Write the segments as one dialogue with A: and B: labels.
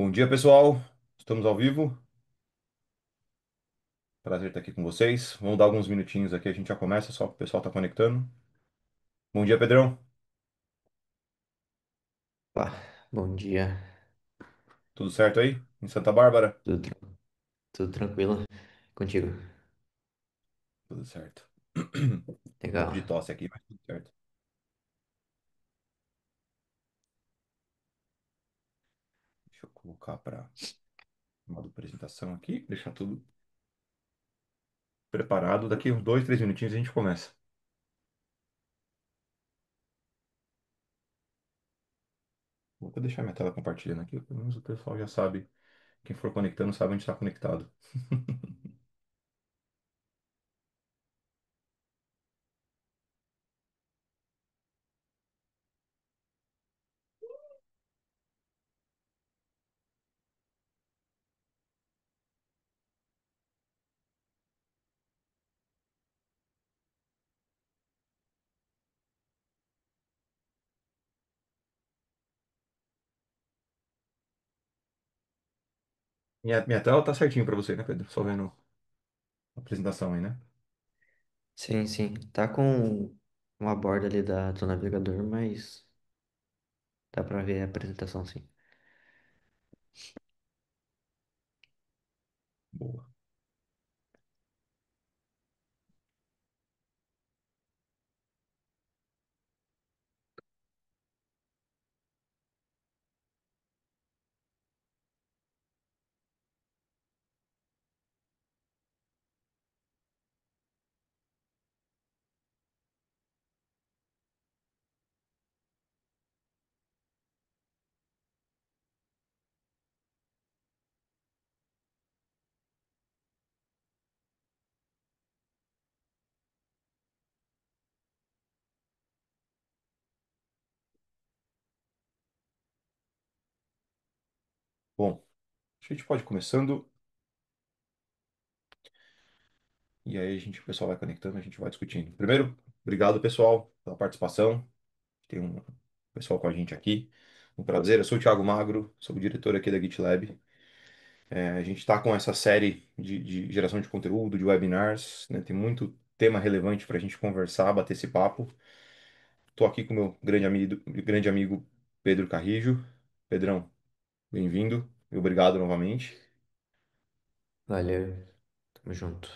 A: Bom dia, pessoal. Estamos ao vivo. Prazer estar aqui com vocês. Vamos dar alguns minutinhos aqui, a gente já começa, só que o pessoal está conectando. Bom dia, Pedrão.
B: Pá, bom dia.
A: Tudo certo aí? Em Santa Bárbara?
B: Tudo, tudo tranquilo contigo?
A: Tudo certo. Um pouco
B: Legal.
A: de tosse aqui, mas tudo certo. Deixa eu colocar para modo apresentação aqui, deixar tudo preparado. Daqui uns 2, 3 minutinhos a gente começa. Vou deixar minha tela compartilhando aqui, pelo menos o pessoal já sabe. Quem for conectando sabe onde está conectado. Minha tela tá certinho para você, né, Pedro? Só vendo a apresentação aí, né?
B: Sim, sim. Tá com uma borda ali do navegador, mas dá pra ver a apresentação, sim.
A: Boa. Bom, acho que a gente pode ir começando. E aí o pessoal vai conectando, a gente vai discutindo. Primeiro, obrigado, pessoal, pela participação. Tem um pessoal com a gente aqui. Um prazer. Eu sou o Thiago Magro, sou o diretor aqui da GitLab. A gente está com essa série de geração de conteúdo, de webinars, né? Tem muito tema relevante para a gente conversar, bater esse papo. Estou aqui com o meu grande amigo Pedro Carrijo. Pedrão, bem-vindo e obrigado novamente.
B: Valeu, tamo junto.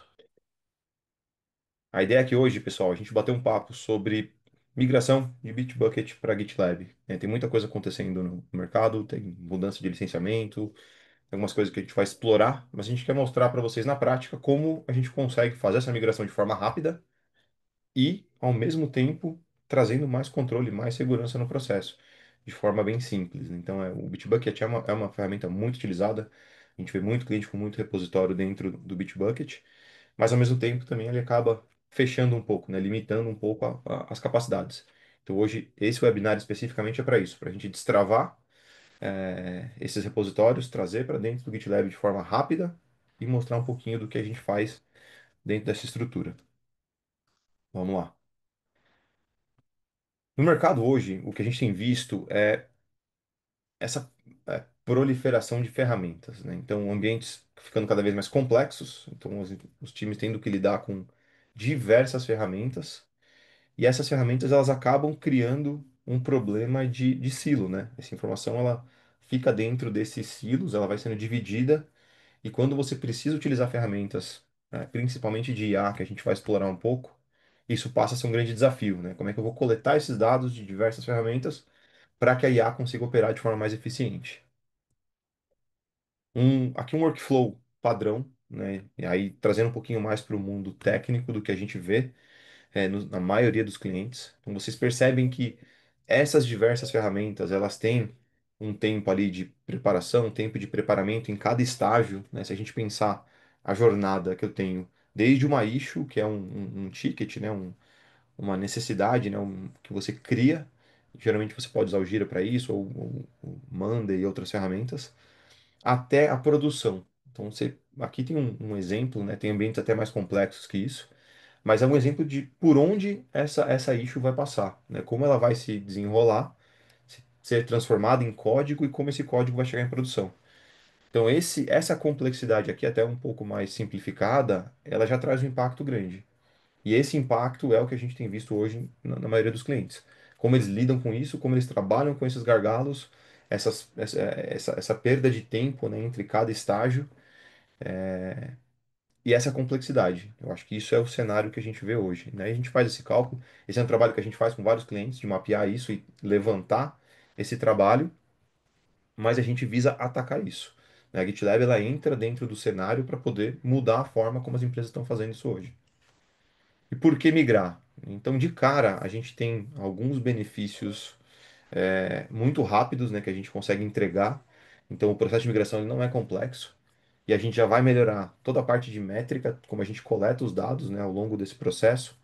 A: A ideia aqui hoje, pessoal, a gente bater um papo sobre migração de Bitbucket para GitLab. Tem muita coisa acontecendo no mercado, tem mudança de licenciamento, tem algumas coisas que a gente vai explorar, mas a gente quer mostrar para vocês na prática como a gente consegue fazer essa migração de forma rápida e, ao mesmo tempo, trazendo mais controle, mais segurança no processo, de forma bem simples. Então, o Bitbucket é uma ferramenta muito utilizada, a gente vê muito cliente com muito repositório dentro do Bitbucket, mas ao mesmo tempo também ele acaba fechando um pouco, né, limitando um pouco as capacidades. Então hoje esse webinar especificamente é para isso, para a gente destravar esses repositórios, trazer para dentro do GitLab de forma rápida e mostrar um pouquinho do que a gente faz dentro dessa estrutura. Vamos lá. No mercado hoje, o que a gente tem visto é essa proliferação de ferramentas, né? Então, ambientes ficando cada vez mais complexos, então os times tendo que lidar com diversas ferramentas. E essas ferramentas elas acabam criando um problema de silo, né? Essa informação ela fica dentro desses silos, ela vai sendo dividida e quando você precisa utilizar ferramentas, principalmente de IA, que a gente vai explorar um pouco, isso passa a ser um grande desafio, né? Como é que eu vou coletar esses dados de diversas ferramentas para que a IA consiga operar de forma mais eficiente? Aqui um workflow padrão, né? E aí trazendo um pouquinho mais para o mundo técnico do que a gente vê na maioria dos clientes. Então, vocês percebem que essas diversas ferramentas, elas têm um tempo ali de preparação, um tempo de preparamento em cada estágio, né? Se a gente pensar a jornada que eu tenho, desde uma issue, que é um ticket, né? Uma necessidade, né? Que você cria. Geralmente você pode usar o Gira para isso, ou o Monday e outras ferramentas, até a produção. Então, aqui tem um exemplo, né? Tem ambientes até mais complexos que isso, mas é um exemplo de por onde essa issue vai passar, né? Como ela vai se desenrolar, ser transformada em código e como esse código vai chegar em produção. Então, essa complexidade aqui, até um pouco mais simplificada, ela já traz um impacto grande. E esse impacto é o que a gente tem visto hoje na maioria dos clientes. Como eles lidam com isso, como eles trabalham com esses gargalos, essa perda de tempo, né, entre cada estágio e essa complexidade. Eu acho que isso é o cenário que a gente vê hoje, né? A gente faz esse cálculo, esse é um trabalho que a gente faz com vários clientes, de mapear isso e levantar esse trabalho, mas a gente visa atacar isso, né? A GitLab ela entra dentro do cenário para poder mudar a forma como as empresas estão fazendo isso hoje. E por que migrar? Então, de cara, a gente tem alguns benefícios muito rápidos, né, que a gente consegue entregar. Então, o processo de migração ele não é complexo. E a gente já vai melhorar toda a parte de métrica, como a gente coleta os dados, né, ao longo desse processo.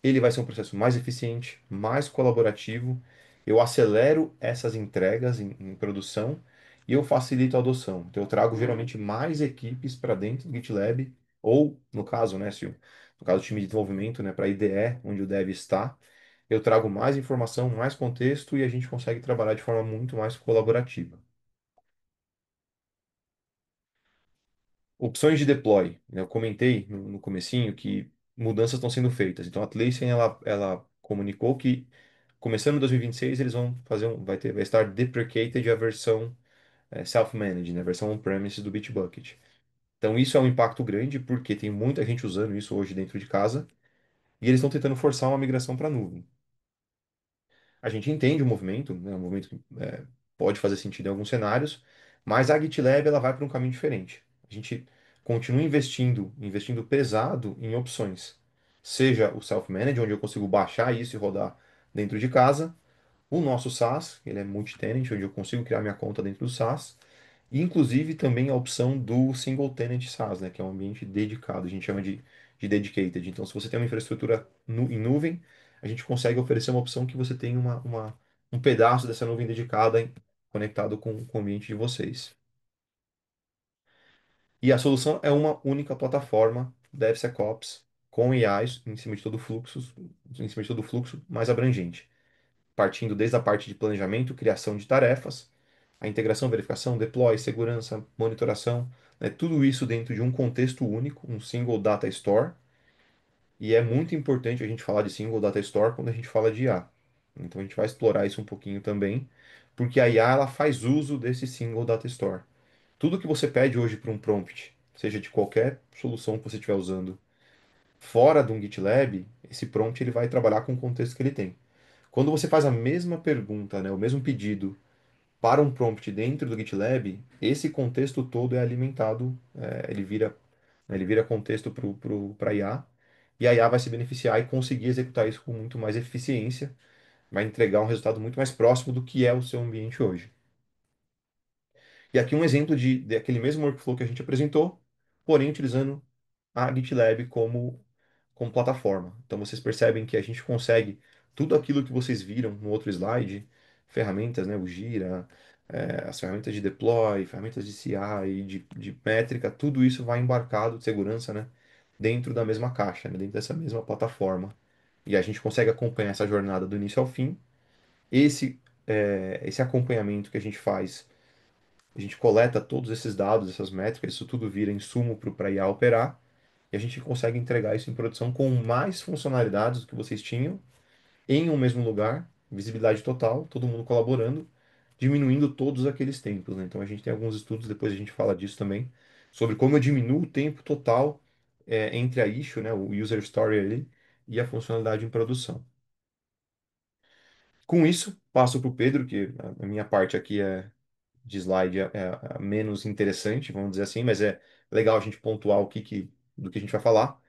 A: Ele vai ser um processo mais eficiente, mais colaborativo. Eu acelero essas entregas em produção e eu facilito a adoção. Então, eu trago geralmente mais equipes para dentro do GitLab, ou no caso, né, se, no caso do time de desenvolvimento, né, para a IDE, onde o dev está, eu trago mais informação, mais contexto e a gente consegue trabalhar de forma muito mais colaborativa. Opções de deploy, né? Eu comentei no comecinho que mudanças estão sendo feitas. Então a Atlassian ela comunicou que começando em 2026 eles vão fazer vai estar deprecated a versão self-managed, né? A versão on-premise do Bitbucket. Então isso é um impacto grande porque tem muita gente usando isso hoje dentro de casa e eles estão tentando forçar uma migração para a nuvem. A gente entende o movimento, né? Um movimento que pode fazer sentido em alguns cenários, mas a GitLab ela vai para um caminho diferente. A gente continua investindo pesado em opções. Seja o self-managed, onde eu consigo baixar isso e rodar dentro de casa, o nosso SaaS, ele é multi-tenant, onde eu consigo criar minha conta dentro do SaaS, e inclusive também a opção do single tenant SaaS, né, que é um ambiente dedicado, a gente chama de dedicated. Então, se você tem uma infraestrutura em nuvem, a gente consegue oferecer uma opção que você tem um pedaço dessa nuvem dedicada conectado com o ambiente de vocês. E a solução é uma única plataforma DevSecOps com AIs em cima de todo o fluxo mais abrangente, partindo desde a parte de planejamento, criação de tarefas, a integração, verificação, deploy, segurança, monitoração, né, tudo isso dentro de um contexto único, um single data store. E é muito importante a gente falar de single data store quando a gente fala de IA. Então a gente vai explorar isso um pouquinho também, porque a IA ela faz uso desse single data store. Tudo que você pede hoje para um prompt, seja de qualquer solução que você estiver usando, fora de um GitLab, esse prompt ele vai trabalhar com o contexto que ele tem. Quando você faz a mesma pergunta, né, o mesmo pedido para um prompt dentro do GitLab, esse contexto todo é alimentado, ele vira contexto para a IA, e a IA vai se beneficiar e conseguir executar isso com muito mais eficiência, vai entregar um resultado muito mais próximo do que é o seu ambiente hoje. E aqui um exemplo daquele mesmo workflow que a gente apresentou, porém utilizando a GitLab como plataforma. Então vocês percebem que a gente consegue tudo aquilo que vocês viram no outro slide, ferramentas, né, o Gira, as ferramentas de deploy, ferramentas de CI, de métrica, tudo isso vai embarcado de segurança, né, dentro da mesma caixa, né, dentro dessa mesma plataforma. E a gente consegue acompanhar essa jornada do início ao fim. Esse acompanhamento que a gente faz, a gente coleta todos esses dados, essas métricas, isso tudo vira insumo para a IA operar e a gente consegue entregar isso em produção com mais funcionalidades do que vocês tinham, em um mesmo lugar, visibilidade total, todo mundo colaborando, diminuindo todos aqueles tempos, né? Então a gente tem alguns estudos, depois a gente fala disso também, sobre como eu diminuo o tempo total entre a issue, né, o user story ali, e a funcionalidade em produção. Com isso, passo para o Pedro, que a minha parte aqui de slide é a menos interessante, vamos dizer assim, mas é legal a gente pontuar do que a gente vai falar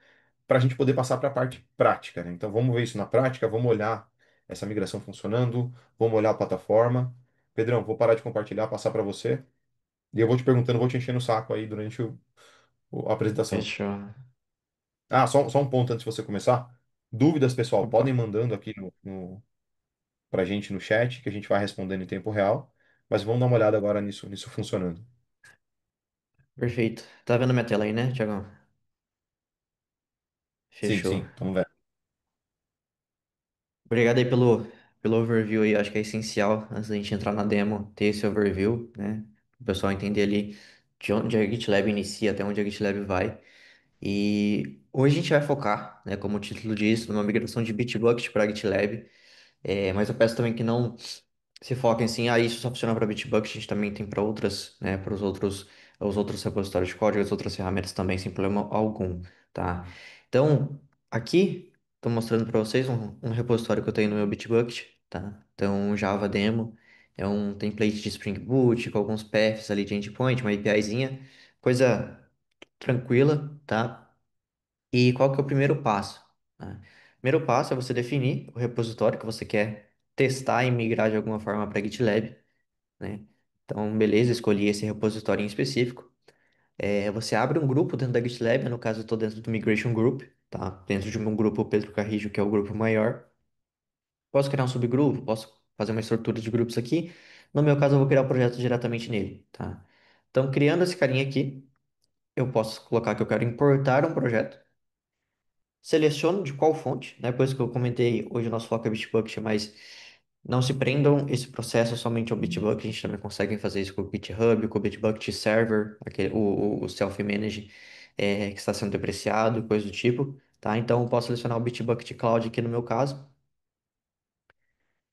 A: para a gente poder passar para a parte prática, né? Então vamos ver isso na prática, vamos olhar essa migração funcionando, vamos olhar a plataforma. Pedrão, vou parar de compartilhar, passar para você. E eu vou te perguntando, vou te enchendo o saco aí durante a apresentação.
B: Fechou.
A: Ah, só um ponto antes de você começar. Dúvidas, pessoal,
B: Opa,
A: podem mandando aqui para a gente no chat, que a gente vai respondendo em tempo real. Mas vamos dar uma olhada agora nisso funcionando.
B: perfeito. Tá vendo minha tela aí, né, Tiagão?
A: Sim,
B: Fechou.
A: sim, vamos ver.
B: Obrigado aí pelo overview aí. Acho que é essencial, antes da gente entrar na demo, ter esse overview, né? O pessoal entender ali. de onde a GitLab inicia até onde a GitLab vai. E hoje a gente vai focar, né, como o título diz, numa migração de Bitbucket para GitLab. Mas eu peço também que não se foquem assim, isso só funciona para Bitbucket, a gente também tem para outras, né, para os outros repositórios de código, as outras ferramentas também, sem problema algum, tá? Então, aqui estou mostrando para vocês um repositório que eu tenho no meu Bitbucket, tá? Então, um Java Demo, é um template de Spring Boot, com alguns paths ali de endpoint, uma APIzinha, coisa tranquila, tá? E qual que é o primeiro passo, né? O primeiro passo é você definir o repositório que você quer testar e migrar de alguma forma para GitLab, né? Então, beleza, escolhi esse repositório em específico. Você abre um grupo dentro da GitLab, no caso eu estou dentro do Migration Group, tá? Dentro de um grupo Pedro Carrijo, que é o grupo maior. Posso criar um subgrupo, posso fazer uma estrutura de grupos aqui. No meu caso, eu vou criar o projeto diretamente nele, tá? Então, criando esse carinha aqui, eu posso colocar que eu quero importar um projeto. Seleciono de qual fonte, né? Por isso que eu comentei, hoje o nosso foco é Bitbucket, mas não se prendam esse processo somente ao Bitbucket, a gente também consegue fazer isso com o GitHub, com o Bitbucket Server, o self-manage, que está sendo depreciado, coisa do tipo, tá? Então eu posso selecionar o Bitbucket Cloud aqui no meu caso.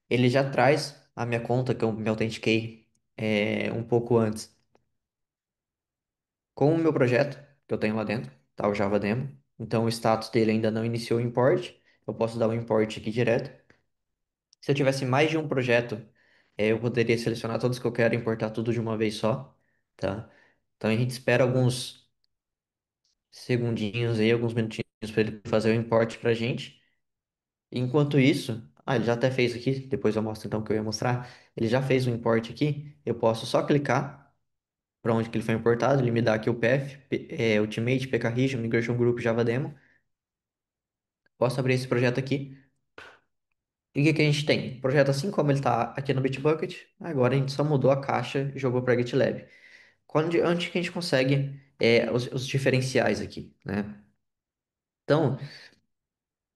B: Ele já traz a minha conta, que eu me autentiquei um pouco antes, com o meu projeto que eu tenho lá dentro, tá? O Java Demo. Então o status dele ainda não iniciou o import, eu posso dar o import aqui direto. Se eu tivesse mais de um projeto, eu poderia selecionar todos que eu quero e importar tudo de uma vez só, tá? Então a gente espera alguns segundinhos aí, alguns minutinhos para ele fazer o import pra gente. Enquanto isso, ele já até fez aqui, depois eu mostro então o que eu ia mostrar. Ele já fez o import aqui, eu posso só clicar para onde que ele foi importado, ele me dá aqui o path, Ultimate, pkregio, Migration Group, Java Demo. Posso abrir esse projeto aqui. E o que que a gente tem? O projeto assim como ele está aqui no Bitbucket, agora a gente só mudou a caixa e jogou para GitLab. Onde que a gente consegue os diferenciais aqui, né? Então,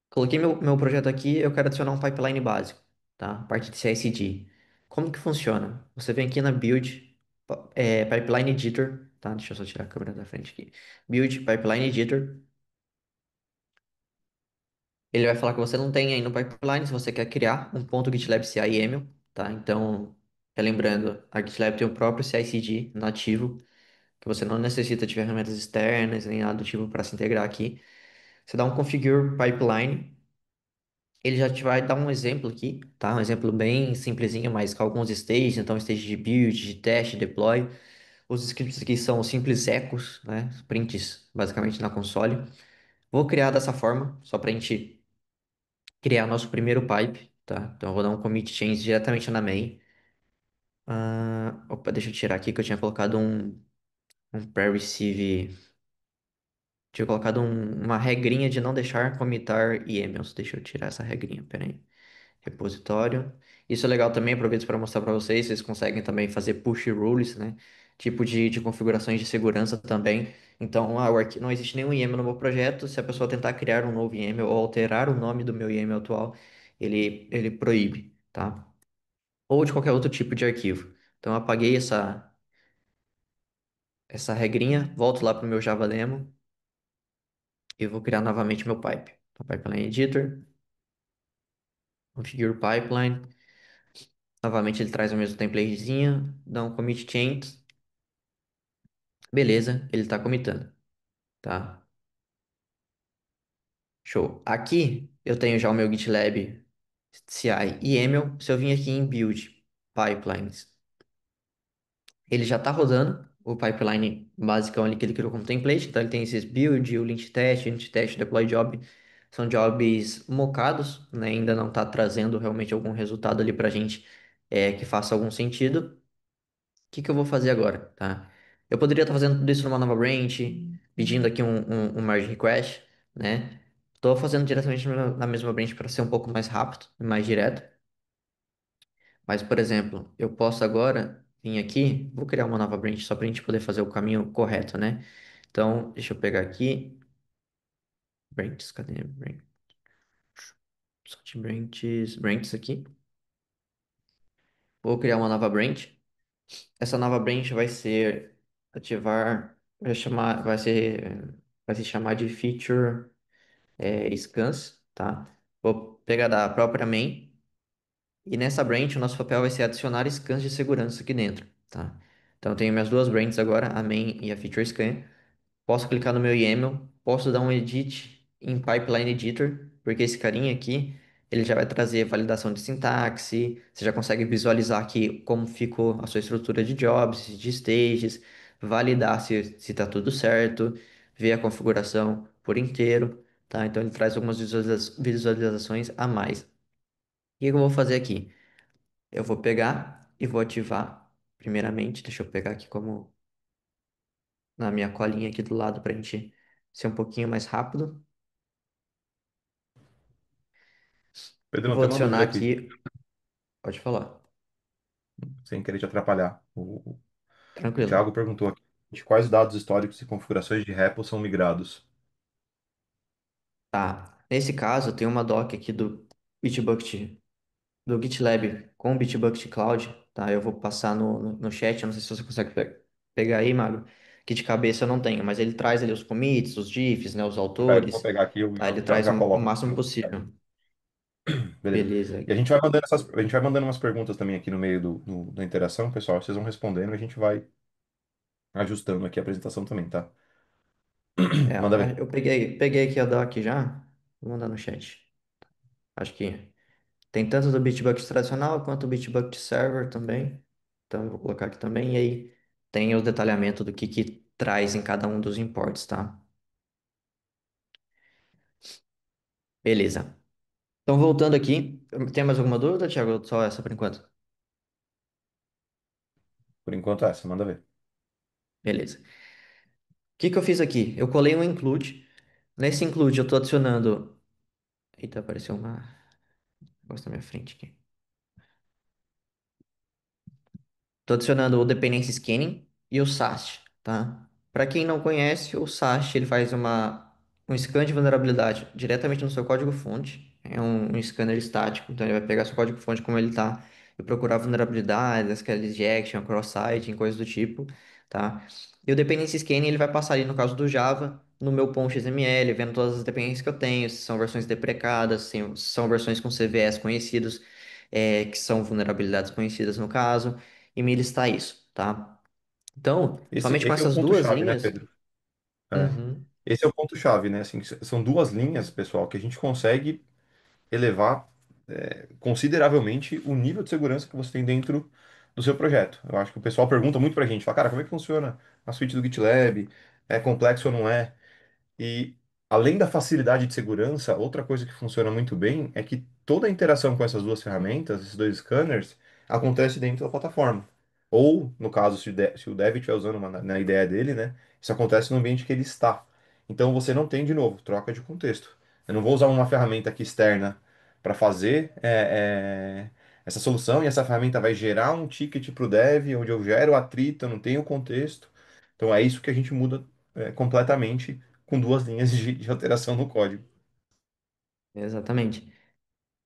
B: coloquei meu projeto aqui, eu quero adicionar um pipeline básico, tá? Parte de CI/CD. Como que funciona? Você vem aqui na Build, Pipeline Editor, tá? Deixa eu só tirar a câmera da frente aqui. Build Pipeline Editor. Ele vai falar que você não tem aí no pipeline, se você quer criar um ponto GitLab CI YAML, tá? Então, lembrando, a GitLab tem o próprio CI/CD nativo, que você não necessita de ferramentas externas nem nada do tipo para se integrar aqui. Você dá um configure pipeline, ele já te vai dar um exemplo aqui, tá? Um exemplo bem simplesinho, mas com alguns stages, então stage de build, de teste, deploy. Os scripts aqui são simples ecos, né? Prints basicamente na console. Vou criar dessa forma, só para a gente criar nosso primeiro pipe, tá? Então eu vou dar um commit change diretamente na main. Opa, deixa eu tirar aqui que eu tinha colocado um pre-receive. Tinha colocado uma regrinha de não deixar commitar YAMLs. Deixa eu tirar essa regrinha, pera aí. Repositório. Isso é legal também, aproveito para mostrar para vocês. Vocês conseguem também fazer push rules, né? Tipo de configurações de segurança também. Então, não existe nenhum YAML no meu projeto. Se a pessoa tentar criar um novo YAML ou alterar o nome do meu YAML atual, ele proíbe, tá? Ou de qualquer outro tipo de arquivo. Então, eu apaguei essa regrinha, volto lá para o meu Java Demo e vou criar novamente meu pipe. Então, Pipeline Editor, Configure Pipeline. Novamente ele traz o mesmo templatezinho, dá um commit change. Beleza, ele está commitando, tá? Show. Aqui eu tenho já o meu GitLab CI e YAML. Se eu vim aqui em Build Pipelines, ele já está rodando o pipeline basicão ali que ele criou como template. Então ele tem esses build, o unit test, deploy job. São jobs mocados, né? Ainda não está trazendo realmente algum resultado ali para a gente que faça algum sentido. O que que eu vou fazer agora, tá? Eu poderia estar fazendo tudo isso numa nova branch, pedindo aqui um merge request, né? Estou fazendo diretamente na mesma branch para ser um pouco mais rápido e mais direto. Mas, por exemplo, eu posso agora vir aqui, vou criar uma nova branch só para a gente poder fazer o caminho correto, né? Então, deixa eu pegar aqui, branches, cadê? Só de branches aqui. Vou criar uma nova branch. Essa nova branch vai ser ativar, vai se chamar de feature scans, tá? Vou pegar da própria main e nessa branch o nosso papel vai ser adicionar scans de segurança aqui dentro, tá? Então eu tenho minhas duas branches agora, a main e a feature scan. Posso clicar no meu YAML, posso dar um edit em Pipeline Editor, porque esse carinha aqui, ele já vai trazer validação de sintaxe, você já consegue visualizar aqui como ficou a sua estrutura de jobs, de stages, validar se está tudo certo, ver a configuração por inteiro, tá? Então ele traz algumas visualizações a mais. O que eu vou fazer aqui? Eu vou pegar e vou ativar, primeiramente, deixa eu pegar aqui como na minha colinha aqui do lado para a gente ser um pouquinho mais rápido.
A: Pedro,
B: Eu
A: não
B: vou
A: tem uma
B: adicionar
A: dúvida aqui,
B: aqui, pode falar,
A: sem querer te atrapalhar. O
B: tranquilo.
A: Thiago perguntou aqui de quais dados históricos e configurações de repo são migrados.
B: Tá, nesse caso tem uma doc aqui do Bitbucket, do GitLab com o Bitbucket Cloud, tá? Eu vou passar no chat, eu não sei se você consegue pegar aí, Mago, que de cabeça eu não tenho, mas ele traz ali os commits, os diffs, né, os
A: Vou
B: autores,
A: pegar aqui, eu
B: tá? Ele
A: já,
B: traz
A: já
B: o
A: coloco.
B: máximo possível.
A: Beleza.
B: Beleza.
A: E a gente vai mandando a gente vai mandando umas perguntas também aqui no meio da interação, pessoal. Vocês vão respondendo e a gente vai ajustando aqui a apresentação também, tá? Manda ver.
B: Eu peguei aqui a doc já, vou mandar no chat. Acho que tem tanto do Bitbucket tradicional quanto o Bitbucket Server também. Então eu vou colocar aqui também. E aí tem o detalhamento do que traz em cada um dos imports, tá? Beleza. Então voltando aqui, tem mais alguma dúvida, Thiago? Só essa por enquanto.
A: Por enquanto é essa, manda ver.
B: Beleza. O que eu fiz aqui? Eu colei um include. Nesse include eu estou adicionando. Eita, apareceu uma negócio na minha frente aqui. Estou adicionando o Dependency Scanning e o SAST, tá? Para quem não conhece, o SAST ele faz um scan de vulnerabilidade diretamente no seu código-fonte. É um scanner estático, então ele vai pegar seu código-fonte como ele está e procurar vulnerabilidades, SQL injection, cross-site, coisas do tipo, tá? E o Dependency Scanning ele vai passar ali, no caso do Java, no meu ponto XML, vendo todas as dependências que eu tenho, se são versões deprecadas, se são versões com CVEs conhecidos, que são vulnerabilidades conhecidas no caso e me listar isso, tá? Então, somente com
A: Esse é o
B: essas duas
A: ponto-chave, né,
B: linhas.
A: Pedro? É.
B: Uhum,
A: Esse é o ponto-chave, né? Assim, são duas linhas, pessoal, que a gente consegue elevar consideravelmente o nível de segurança que você tem dentro do seu projeto. Eu acho que o pessoal pergunta muito pra gente, fala, cara, como é que funciona a suíte do GitLab? É complexo ou não é? E além da facilidade de segurança, outra coisa que funciona muito bem é que toda a interação com essas duas ferramentas, esses dois scanners, acontece dentro da plataforma. Ou, no caso, se o dev estiver usando na ideia dele, né? Isso acontece no ambiente que ele está. Então você não tem, de novo, troca de contexto. Eu não vou usar uma ferramenta aqui externa para fazer essa solução e essa ferramenta vai gerar um ticket para o dev, onde eu gero atrito, eu não tenho contexto. Então é isso que a gente muda completamente com duas linhas de alteração no código.
B: exatamente.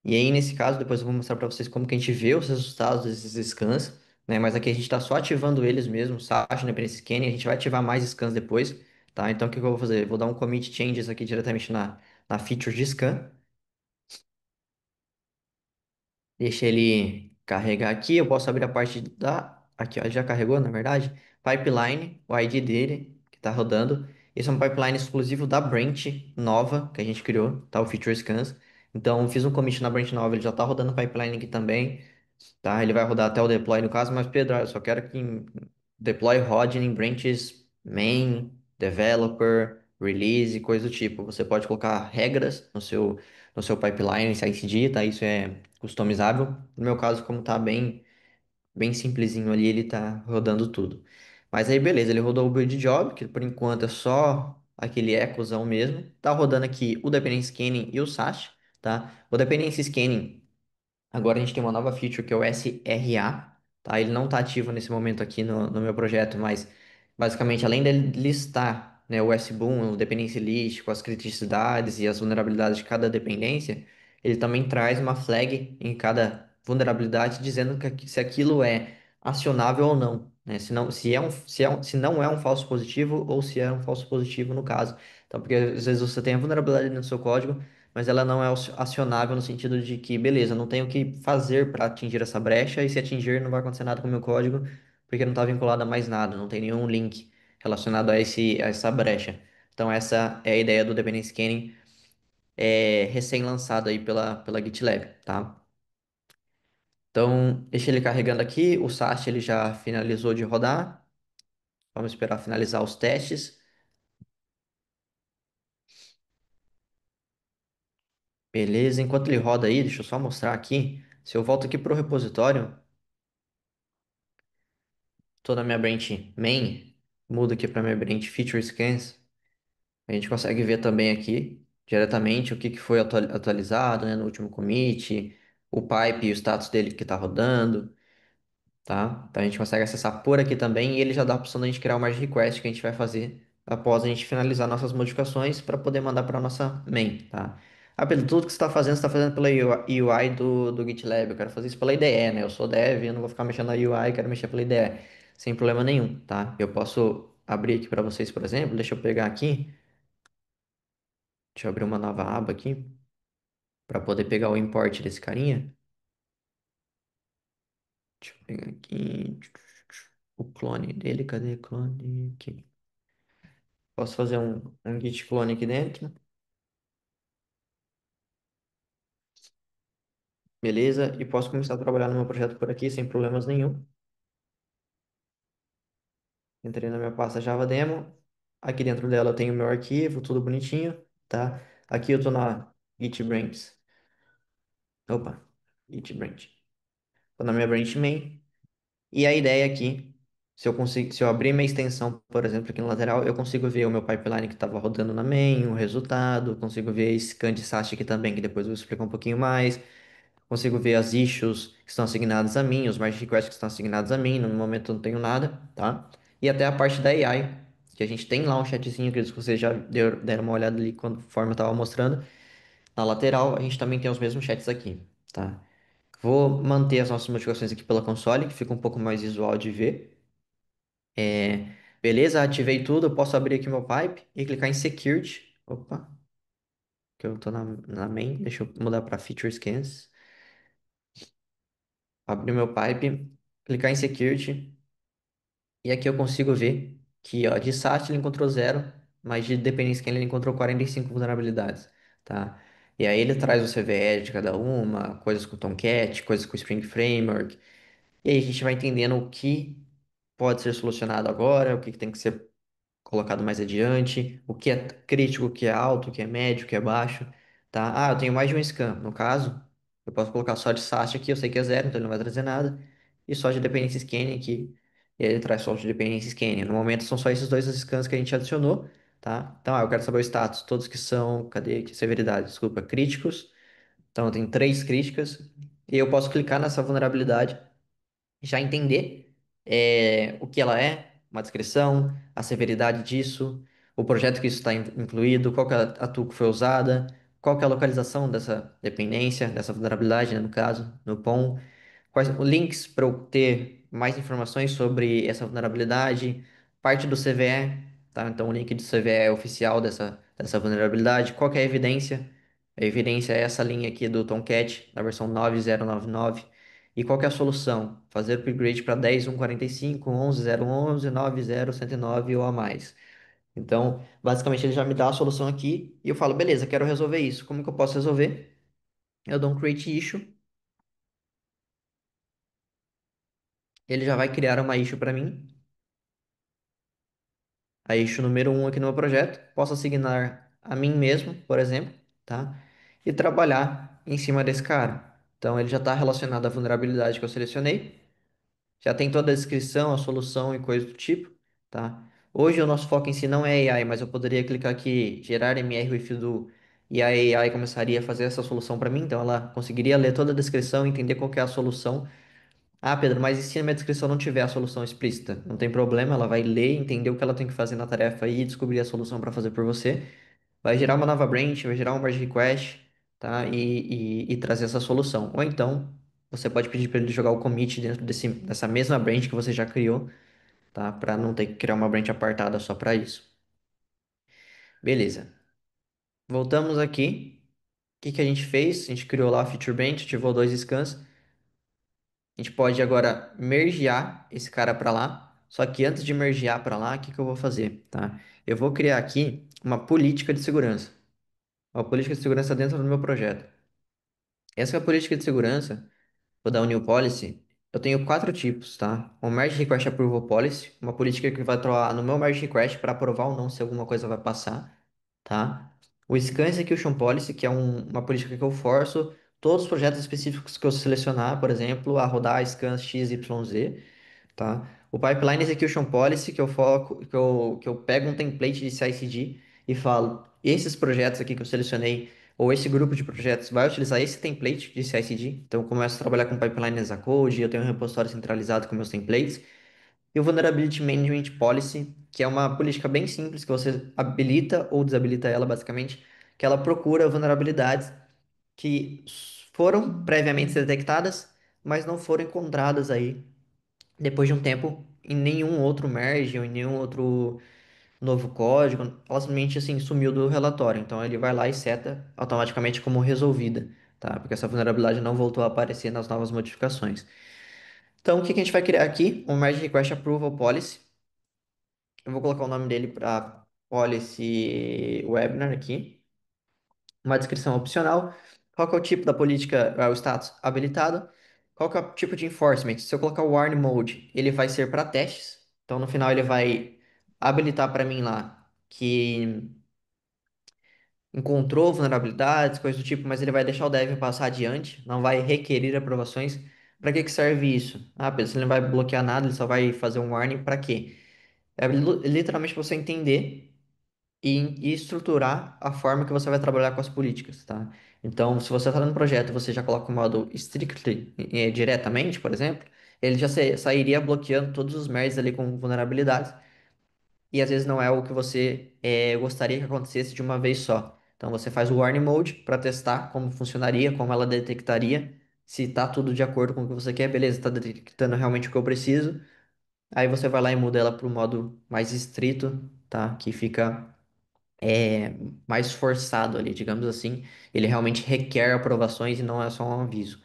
B: E aí, nesse caso, depois eu vou mostrar para vocês como que a gente vê os resultados desses scans, né? Mas aqui a gente está só ativando eles mesmo, SAST, Independence Scanning, a gente vai ativar mais scans depois, tá? Então, o que que eu vou fazer? Eu vou dar um commit changes aqui diretamente na feature de scan. Deixa ele carregar aqui. Eu posso abrir a parte da. Aqui, ó, ele já carregou, na verdade. Pipeline, o ID dele, que está rodando. Esse é um pipeline exclusivo da branch nova que a gente criou, tá? O Feature Scans. Então, fiz um commit na branch nova, ele já está rodando o pipeline aqui também, tá? Ele vai rodar até o deploy no caso, mas Pedro, eu só quero que deploy rode em branches main, developer, release, coisa do tipo. Você pode colocar regras no seu pipeline, em CI/CD, tá? Isso é customizável. No meu caso, como tá bem simplesinho ali, ele tá rodando tudo. Mas aí, beleza, ele rodou o build job, que por enquanto é só aquele ecozão mesmo. Tá rodando aqui o Dependency Scanning e o SAST, tá? O Dependency Scanning agora a gente tem uma nova feature que é o SRA, tá? Ele não está ativo nesse momento aqui no meu projeto, mas basicamente além dele listar, né, o SBoom, o dependency list, com as criticidades e as vulnerabilidades de cada dependência, ele também traz uma flag em cada vulnerabilidade dizendo se aquilo é acionável ou não, né? Se não é um falso positivo ou se é um falso positivo no caso. Então, porque às vezes você tem a vulnerabilidade no seu código, mas ela não é acionável no sentido de que, beleza, não tenho o que fazer para atingir essa brecha, e se atingir não vai acontecer nada com o meu código, porque não está vinculado a mais nada, não tem nenhum link relacionado a essa brecha. Então, essa é a ideia do Dependency Scanning, recém-lançado aí pela GitLab, tá? Então, deixa ele carregando aqui, o SAST ele já finalizou de rodar. Vamos esperar finalizar os testes. Beleza, enquanto ele roda aí, deixa eu só mostrar aqui. Se eu volto aqui para o repositório, estou na minha branch main, mudo aqui para minha branch feature scans, a gente consegue ver também aqui diretamente o que que foi atualizado, né, no último commit, o pipe e o status dele que está rodando. Tá? Então a gente consegue acessar por aqui também e ele já dá a opção da gente criar o merge request que a gente vai fazer após a gente finalizar nossas modificações para poder mandar para nossa main, tá? Ah, Pedro, tudo que você está fazendo pela UI do GitLab, eu quero fazer isso pela IDE, né? Eu sou dev, eu não vou ficar mexendo na UI, quero mexer pela IDE, sem problema nenhum, tá? Eu posso abrir aqui para vocês, por exemplo, deixa eu pegar aqui, deixa eu abrir uma nova aba aqui para poder pegar o import desse carinha. Deixa eu pegar aqui o clone dele, cadê o clone? Aqui. Posso fazer um git clone aqui dentro, beleza? E posso começar a trabalhar no meu projeto por aqui sem problemas nenhum. Entrei na minha pasta Java Demo. Aqui dentro dela eu tenho o meu arquivo, tudo bonitinho, tá? Aqui eu tô na Git Branch. Opa, Git Branch. Tô na minha branch main. E a ideia aqui, se eu abrir minha extensão, por exemplo, aqui no lateral, eu consigo ver o meu pipeline que estava rodando na main, o resultado, consigo ver esse scan de SAST aqui também, que depois eu vou explicar um pouquinho mais. Consigo ver as issues que estão assignadas a mim, os merge requests que estão assignados a mim. No momento eu não tenho nada, tá? E até a parte da AI, que a gente tem lá um chatzinho que vocês já deram uma olhada ali conforme eu estava mostrando. Na lateral, a gente também tem os mesmos chats aqui, tá? Vou manter as nossas notificações aqui pela console, que fica um pouco mais visual de ver. Beleza, ativei tudo. Eu posso abrir aqui meu pipe e clicar em Security. Opa, que eu tô na main. Deixa eu mudar para Feature Scans. Abrir meu pipe, clicar em Security. E aqui eu consigo ver que, ó, de SAT ele encontrou zero, mas de Dependence Scan ele encontrou 45 vulnerabilidades, tá? E aí ele traz o CVE de cada uma, coisas com Tomcat, coisas com Spring Framework. E aí a gente vai entendendo o que pode ser solucionado agora, o que que tem que ser colocado mais adiante, o que é crítico, o que é alto, o que é médio, o que é baixo, tá? Ah, eu tenho mais de um scan. No caso, eu posso colocar só de SAST aqui, eu sei que é zero, então ele não vai trazer nada, e só de Dependency Scanning aqui, e aí ele traz só de Dependency Scanning. No momento são só esses dois scans que a gente adicionou, tá? Então, eu quero saber o status, todos que são, cadê aqui? Severidade, desculpa, críticos. Então, tem três críticas, e eu posso clicar nessa vulnerabilidade já entender o que ela é, uma descrição, a severidade disso, o projeto que isso está incluído, qual que é a tool que foi usada, qual que é a localização dessa dependência, dessa vulnerabilidade, né, no caso, no POM, quais os links para eu ter mais informações sobre essa vulnerabilidade, parte do CVE, tá? Então, o link do CVE é oficial dessa vulnerabilidade, qual que é a evidência? A evidência é essa linha aqui do Tomcat, na versão 9099. E qual que é a solução? Fazer upgrade para 10.145, 11.011, 9.0.109 ou a mais. Então, basicamente, ele já me dá a solução aqui e eu falo, beleza, quero resolver isso. Como que eu posso resolver? Eu dou um create issue, ele já vai criar uma issue para mim, a issue número um aqui no meu projeto. Posso assignar a mim mesmo, por exemplo, tá? E trabalhar em cima desse cara. Então, ele já está relacionado à vulnerabilidade que eu selecionei. Já tem toda a descrição, a solução e coisa do tipo, tá? Hoje o nosso foco em si não é AI, mas eu poderia clicar aqui, gerar MR with do, e a AI começaria a fazer essa solução para mim, então ela conseguiria ler toda a descrição, entender qual que é a solução. Ah, Pedro, mas e se a minha descrição não tiver a solução explícita? Não tem problema, ela vai ler, entender o que ela tem que fazer na tarefa e descobrir a solução para fazer por você. Vai gerar uma nova branch, vai gerar um merge request, tá? E trazer essa solução. Ou então, você pode pedir para ele jogar o commit dentro dessa mesma branch que você já criou, tá? Para não ter que criar uma branch apartada só para isso. Beleza. Voltamos aqui. O que que a gente fez? A gente criou lá a feature branch, ativou dois scans. A gente pode agora mergear esse cara para lá. Só que antes de mergear para lá, o que que eu vou fazer, tá? Eu vou criar aqui uma política de segurança. Uma política de segurança dentro do meu projeto. Essa política de segurança, vou dar um new policy. Eu tenho quatro tipos, tá? Um merge request approval policy, uma política que vai atuar no meu merge request para aprovar ou não se alguma coisa vai passar, tá? O scan execution policy, que é uma política que eu forço todos os projetos específicos que eu selecionar, por exemplo, a rodar scans XYZ, tá? O pipeline execution policy, que eu foco, que eu pego um template de CI/CD e falo, esses projetos aqui que eu selecionei ou esse grupo de projetos vai utilizar esse template de CI/CD. Então, eu começo a trabalhar com pipeline as a code, eu tenho um repositório centralizado com meus templates. E o Vulnerability Management Policy, que é uma política bem simples, que você habilita ou desabilita ela, basicamente, que ela procura vulnerabilidades que foram previamente detectadas, mas não foram encontradas aí depois de um tempo em nenhum outro merge ou em nenhum outro novo código, ela simplesmente assim sumiu do relatório. Então ele vai lá e seta automaticamente como resolvida, tá? Porque essa vulnerabilidade não voltou a aparecer nas novas modificações. Então o que que a gente vai criar aqui? Um Merge Request Approval Policy. Eu vou colocar o nome dele para Policy Webinar aqui. Uma descrição opcional. Qual que é o tipo da política, o status habilitado? Qual que é o tipo de enforcement? Se eu colocar o warn mode, ele vai ser para testes. Então no final ele vai habilitar para mim lá que encontrou vulnerabilidades, coisas do tipo, mas ele vai deixar o dev passar adiante, não vai requerer aprovações. Para que que serve isso? Ah, Pedro, você não vai bloquear nada, ele só vai fazer um warning para quê? É literalmente pra você entender e estruturar a forma que você vai trabalhar com as políticas, tá? Então, se você está no projeto, você já coloca o modo strictly diretamente, por exemplo, ele já sairia bloqueando todos os merges ali com vulnerabilidades e às vezes não é o que você gostaria que acontecesse de uma vez só. Então você faz o warning mode para testar como funcionaria, como ela detectaria, se tá tudo de acordo com o que você quer, beleza, está detectando realmente o que eu preciso. Aí você vai lá e muda ela para o modo mais estrito, tá? Que fica mais forçado ali, digamos assim. Ele realmente requer aprovações e não é só um aviso.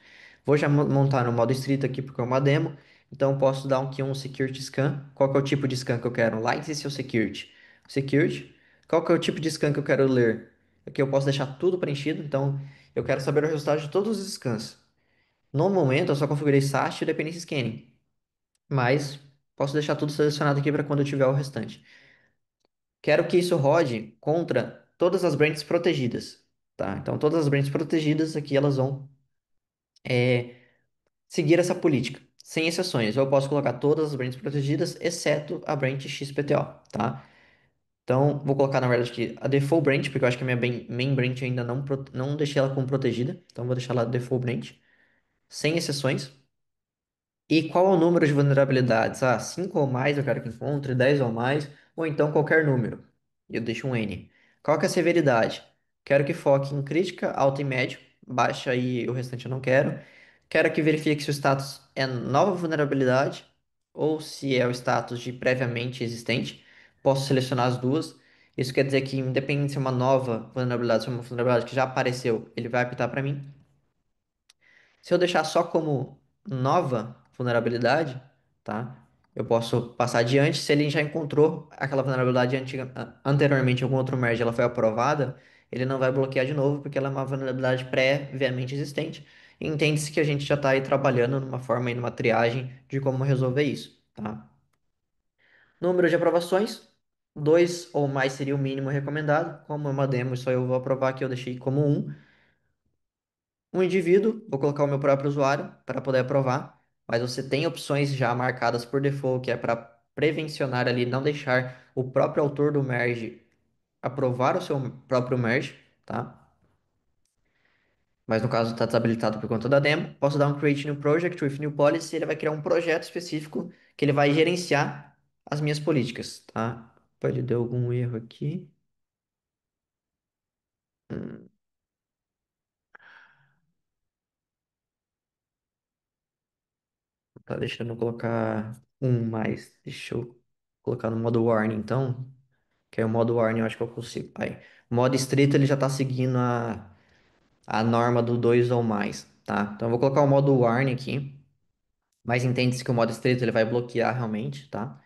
B: Vou já montar no modo estrito aqui porque é uma demo. Então, eu posso dar aqui um security scan. Qual que é o tipo de scan que eu quero? License ou security? Security. Qual que é o tipo de scan que eu quero ler? Aqui eu posso deixar tudo preenchido. Então, eu quero saber o resultado de todos os scans. No momento, eu só configurei SAST e Dependency Scanning. Mas, posso deixar tudo selecionado aqui para quando eu tiver o restante. Quero que isso rode contra todas as branches protegidas, tá? Então, todas as branches protegidas aqui, elas vão seguir essa política, sem exceções. Eu posso colocar todas as branches protegidas, exceto a branch XPTO, tá? Então, vou colocar, na verdade, aqui a default branch, porque eu acho que a minha main branch eu ainda não deixei ela como protegida. Então, vou deixar ela default branch, sem exceções. E qual é o número de vulnerabilidades? Ah, 5 ou mais eu quero que encontre, 10 ou mais, ou então qualquer número. Eu deixo um N. Qual que é a severidade? Quero que foque em crítica, alta e médio. Baixa aí, o restante eu não quero. Quero que verifique se o status é nova vulnerabilidade ou se é o status de previamente existente. Posso selecionar as duas. Isso quer dizer que, independente se é uma nova vulnerabilidade, se é uma vulnerabilidade que já apareceu, ele vai apitar para mim. Se eu deixar só como nova vulnerabilidade, tá? Eu posso passar adiante. Se ele já encontrou aquela vulnerabilidade anteriormente em algum outro merge, ela foi aprovada, ele não vai bloquear de novo, porque ela é uma vulnerabilidade previamente existente. E entende-se que a gente já está aí trabalhando numa forma e numa triagem de como resolver isso, tá? Número de aprovações, dois ou mais seria o mínimo recomendado. Como é uma demo, só eu vou aprovar que eu deixei como um indivíduo, vou colocar o meu próprio usuário para poder aprovar, mas você tem opções já marcadas por default, que é para prevencionar ali, não deixar o próprio autor do merge aprovar o seu próprio merge, tá? Mas no caso está desabilitado por conta da demo. Posso dar um create new project with new policy, ele vai criar um projeto específico que ele vai gerenciar as minhas políticas, tá? Pode dar algum erro aqui. Hum, tá deixando eu colocar um mais. Deixa eu Colocar no modo warning, então, que é o modo warning, eu acho que eu consigo. Aí, o modo estrito, ele já tá seguindo a norma do 2 ou mais, tá? Então, eu vou colocar o modo warning aqui, mas entende-se que o modo estrito, ele vai bloquear realmente, tá?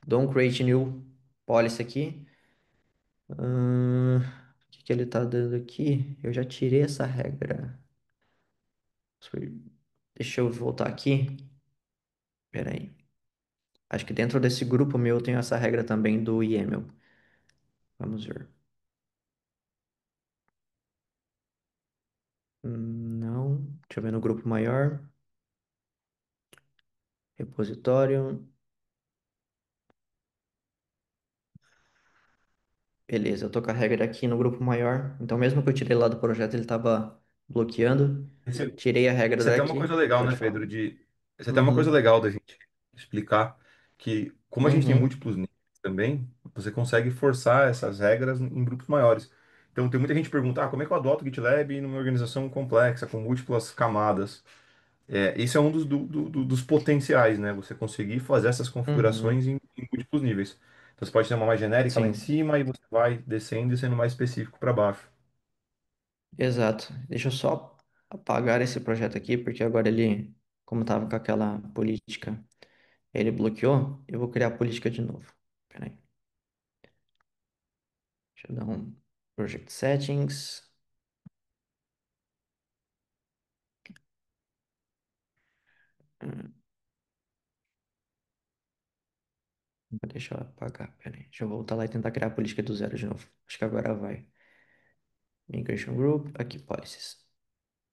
B: Don't create new policy aqui. O que que ele tá dando aqui? Eu já tirei essa regra. Deixa eu voltar aqui. Pera aí. Acho que dentro desse grupo meu eu tenho essa regra também do YAML. Vamos ver. Não. Deixa eu ver no grupo maior. Repositório. Beleza, eu tô com a regra aqui no grupo maior. Então, mesmo que eu tirei lá do projeto, ele tava bloqueando. Tirei a regra
A: Isso é até uma
B: daqui.
A: coisa legal,
B: Pode
A: né,
B: falar.
A: Pedro? Isso é até uma coisa
B: Uhum.
A: legal da gente explicar que, como a gente tem
B: Uhum.
A: múltiplos níveis também, você consegue forçar essas regras em grupos maiores. Então, tem muita gente que pergunta, como é que eu adoto o GitLab numa organização complexa, com múltiplas camadas? Esse é um dos potenciais, né? Você conseguir fazer essas configurações
B: Uhum.
A: em múltiplos níveis. Então, você pode ter uma mais genérica lá em
B: Sim,
A: cima e você vai descendo e sendo mais específico para baixo.
B: exato. Deixa eu só apagar esse projeto aqui, porque agora ele, como tava com aquela política, ele bloqueou. Eu vou criar a política de novo. Pera aí. Deixa eu dar um project settings. Hum, Deixa eu apagar. Pera aí. Deixa eu voltar lá e tentar criar a política do zero de novo. Acho que agora vai. Migration Group, aqui, policies.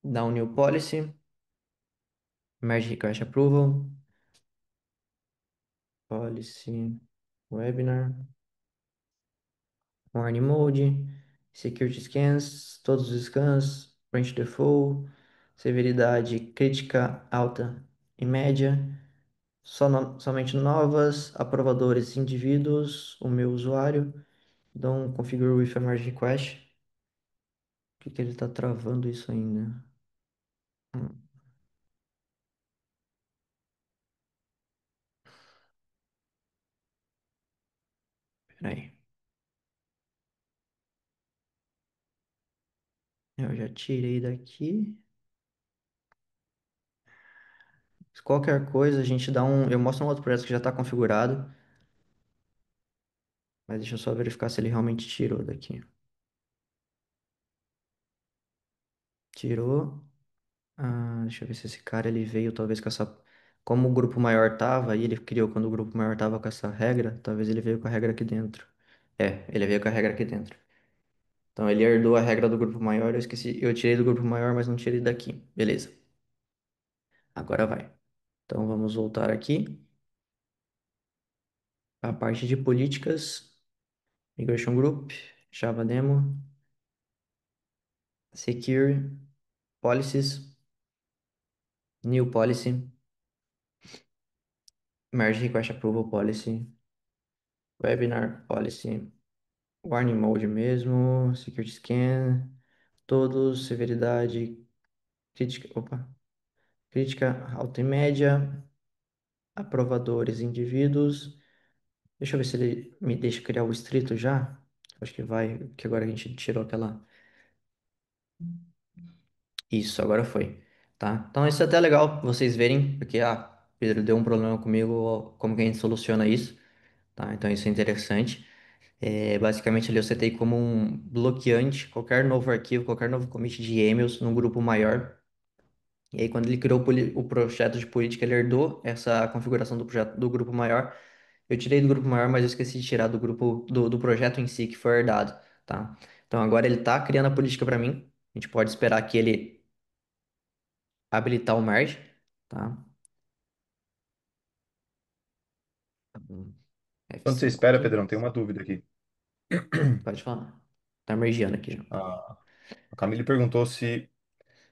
B: Dá um new policy. Merge request approval. Policy. Webinar. Warning mode. Security scans. Todos os scans. Range default. Severidade crítica, alta e média. Somente novas. Aprovadores indivíduos. O meu usuário. Então, configure with a merge request. Por que que ele tá travando isso ainda? Hum, Peraí. Eu já tirei daqui. Qualquer coisa, a gente dá um. Eu mostro um outro projeto que já está configurado, mas deixa eu só verificar se ele realmente tirou daqui. Tirou. Deixa eu ver se esse cara ele veio talvez com essa. Como o grupo maior tava, e ele criou quando o grupo maior tava com essa regra, talvez ele veio com a regra aqui dentro. É, ele veio com a regra aqui dentro. Então ele herdou a regra do grupo maior, eu esqueci. Eu tirei do grupo maior, mas não tirei daqui. Beleza. Agora vai. Então vamos voltar aqui. A parte de políticas, Migration Group, Java Demo, Secure, Policies, New Policy, Merge Request Approval Policy, Webinar Policy, Warning Mode mesmo, Security Scan, todos, severidade, crítica alta e média, aprovadores indivíduos. Deixa eu ver se ele me deixa criar o estrito já. Acho que vai, que agora a gente tirou aquela. Isso, agora foi. Tá? Então isso é até legal vocês verem, porque, Pedro deu um problema comigo, como que a gente soluciona isso, tá? Então isso é interessante. Basicamente ali eu setei como um bloqueante qualquer novo arquivo, qualquer novo commit de emails num grupo maior. E aí quando ele criou o projeto de política, ele herdou essa configuração do projeto do grupo maior. Eu tirei do grupo maior, mas eu esqueci de tirar do grupo do projeto em si que foi herdado, tá? Então agora ele tá criando a política para mim. A gente pode esperar que ele habilitar o merge, tá? Tá bom.
A: Quando você
B: F5
A: espera,
B: aqui.
A: Pedrão, tem uma dúvida aqui.
B: Pode falar. Tá mergeando aqui já.
A: A, a Camille perguntou se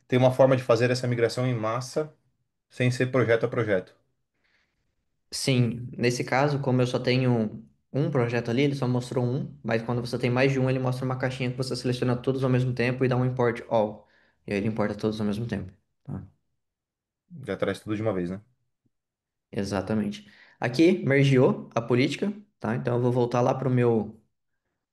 A: tem uma forma de fazer essa migração em massa sem ser projeto a projeto.
B: Sim, nesse caso, como eu só tenho um projeto ali, ele só mostrou um, mas quando você tem mais de um, ele mostra uma caixinha que você seleciona todos ao mesmo tempo e dá um import all. E aí ele importa todos ao mesmo tempo, tá?
A: Já traz tudo de uma vez, né?
B: Exatamente. Aqui, mergeou a política, tá? Então eu vou voltar lá para o meu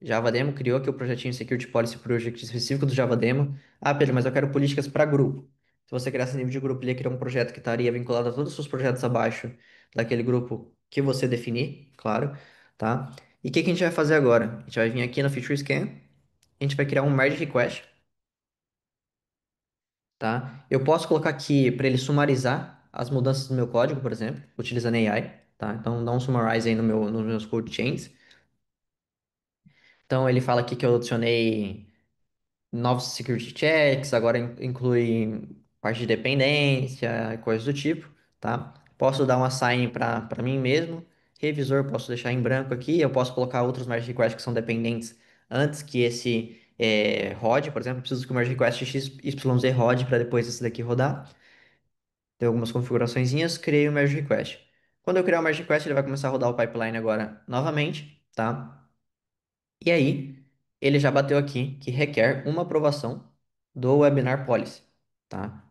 B: Java Demo, criou aqui o projetinho Security Policy Project específico do Java Demo. Ah, Pedro, mas eu quero políticas para grupo. Se você criasse nível de grupo, ele ia criar um projeto que estaria vinculado a todos os seus projetos abaixo daquele grupo que você definir, claro, tá? E o que que a gente vai fazer agora? A gente vai vir aqui no Feature Scan, a gente vai criar um merge request, tá? Eu posso colocar aqui para ele sumarizar as mudanças do meu código, por exemplo, utilizando AI, tá? Então dá um summarize aí no nos meus code chains. Então ele fala aqui que eu adicionei novos security checks, agora inclui parte de dependência, coisas do tipo, tá? Posso dar um assign para mim mesmo. Revisor, posso deixar em branco aqui. Eu posso colocar outros merge requests que são dependentes antes que esse rode. Por exemplo, eu preciso que o merge request XYZ rode para depois esse daqui rodar. Tem algumas configuraçõezinhas, criei o merge request. Quando eu criar o merge request, ele vai começar a rodar o pipeline agora novamente, tá? E aí, ele já bateu aqui que requer uma aprovação do Webinar Policy, tá?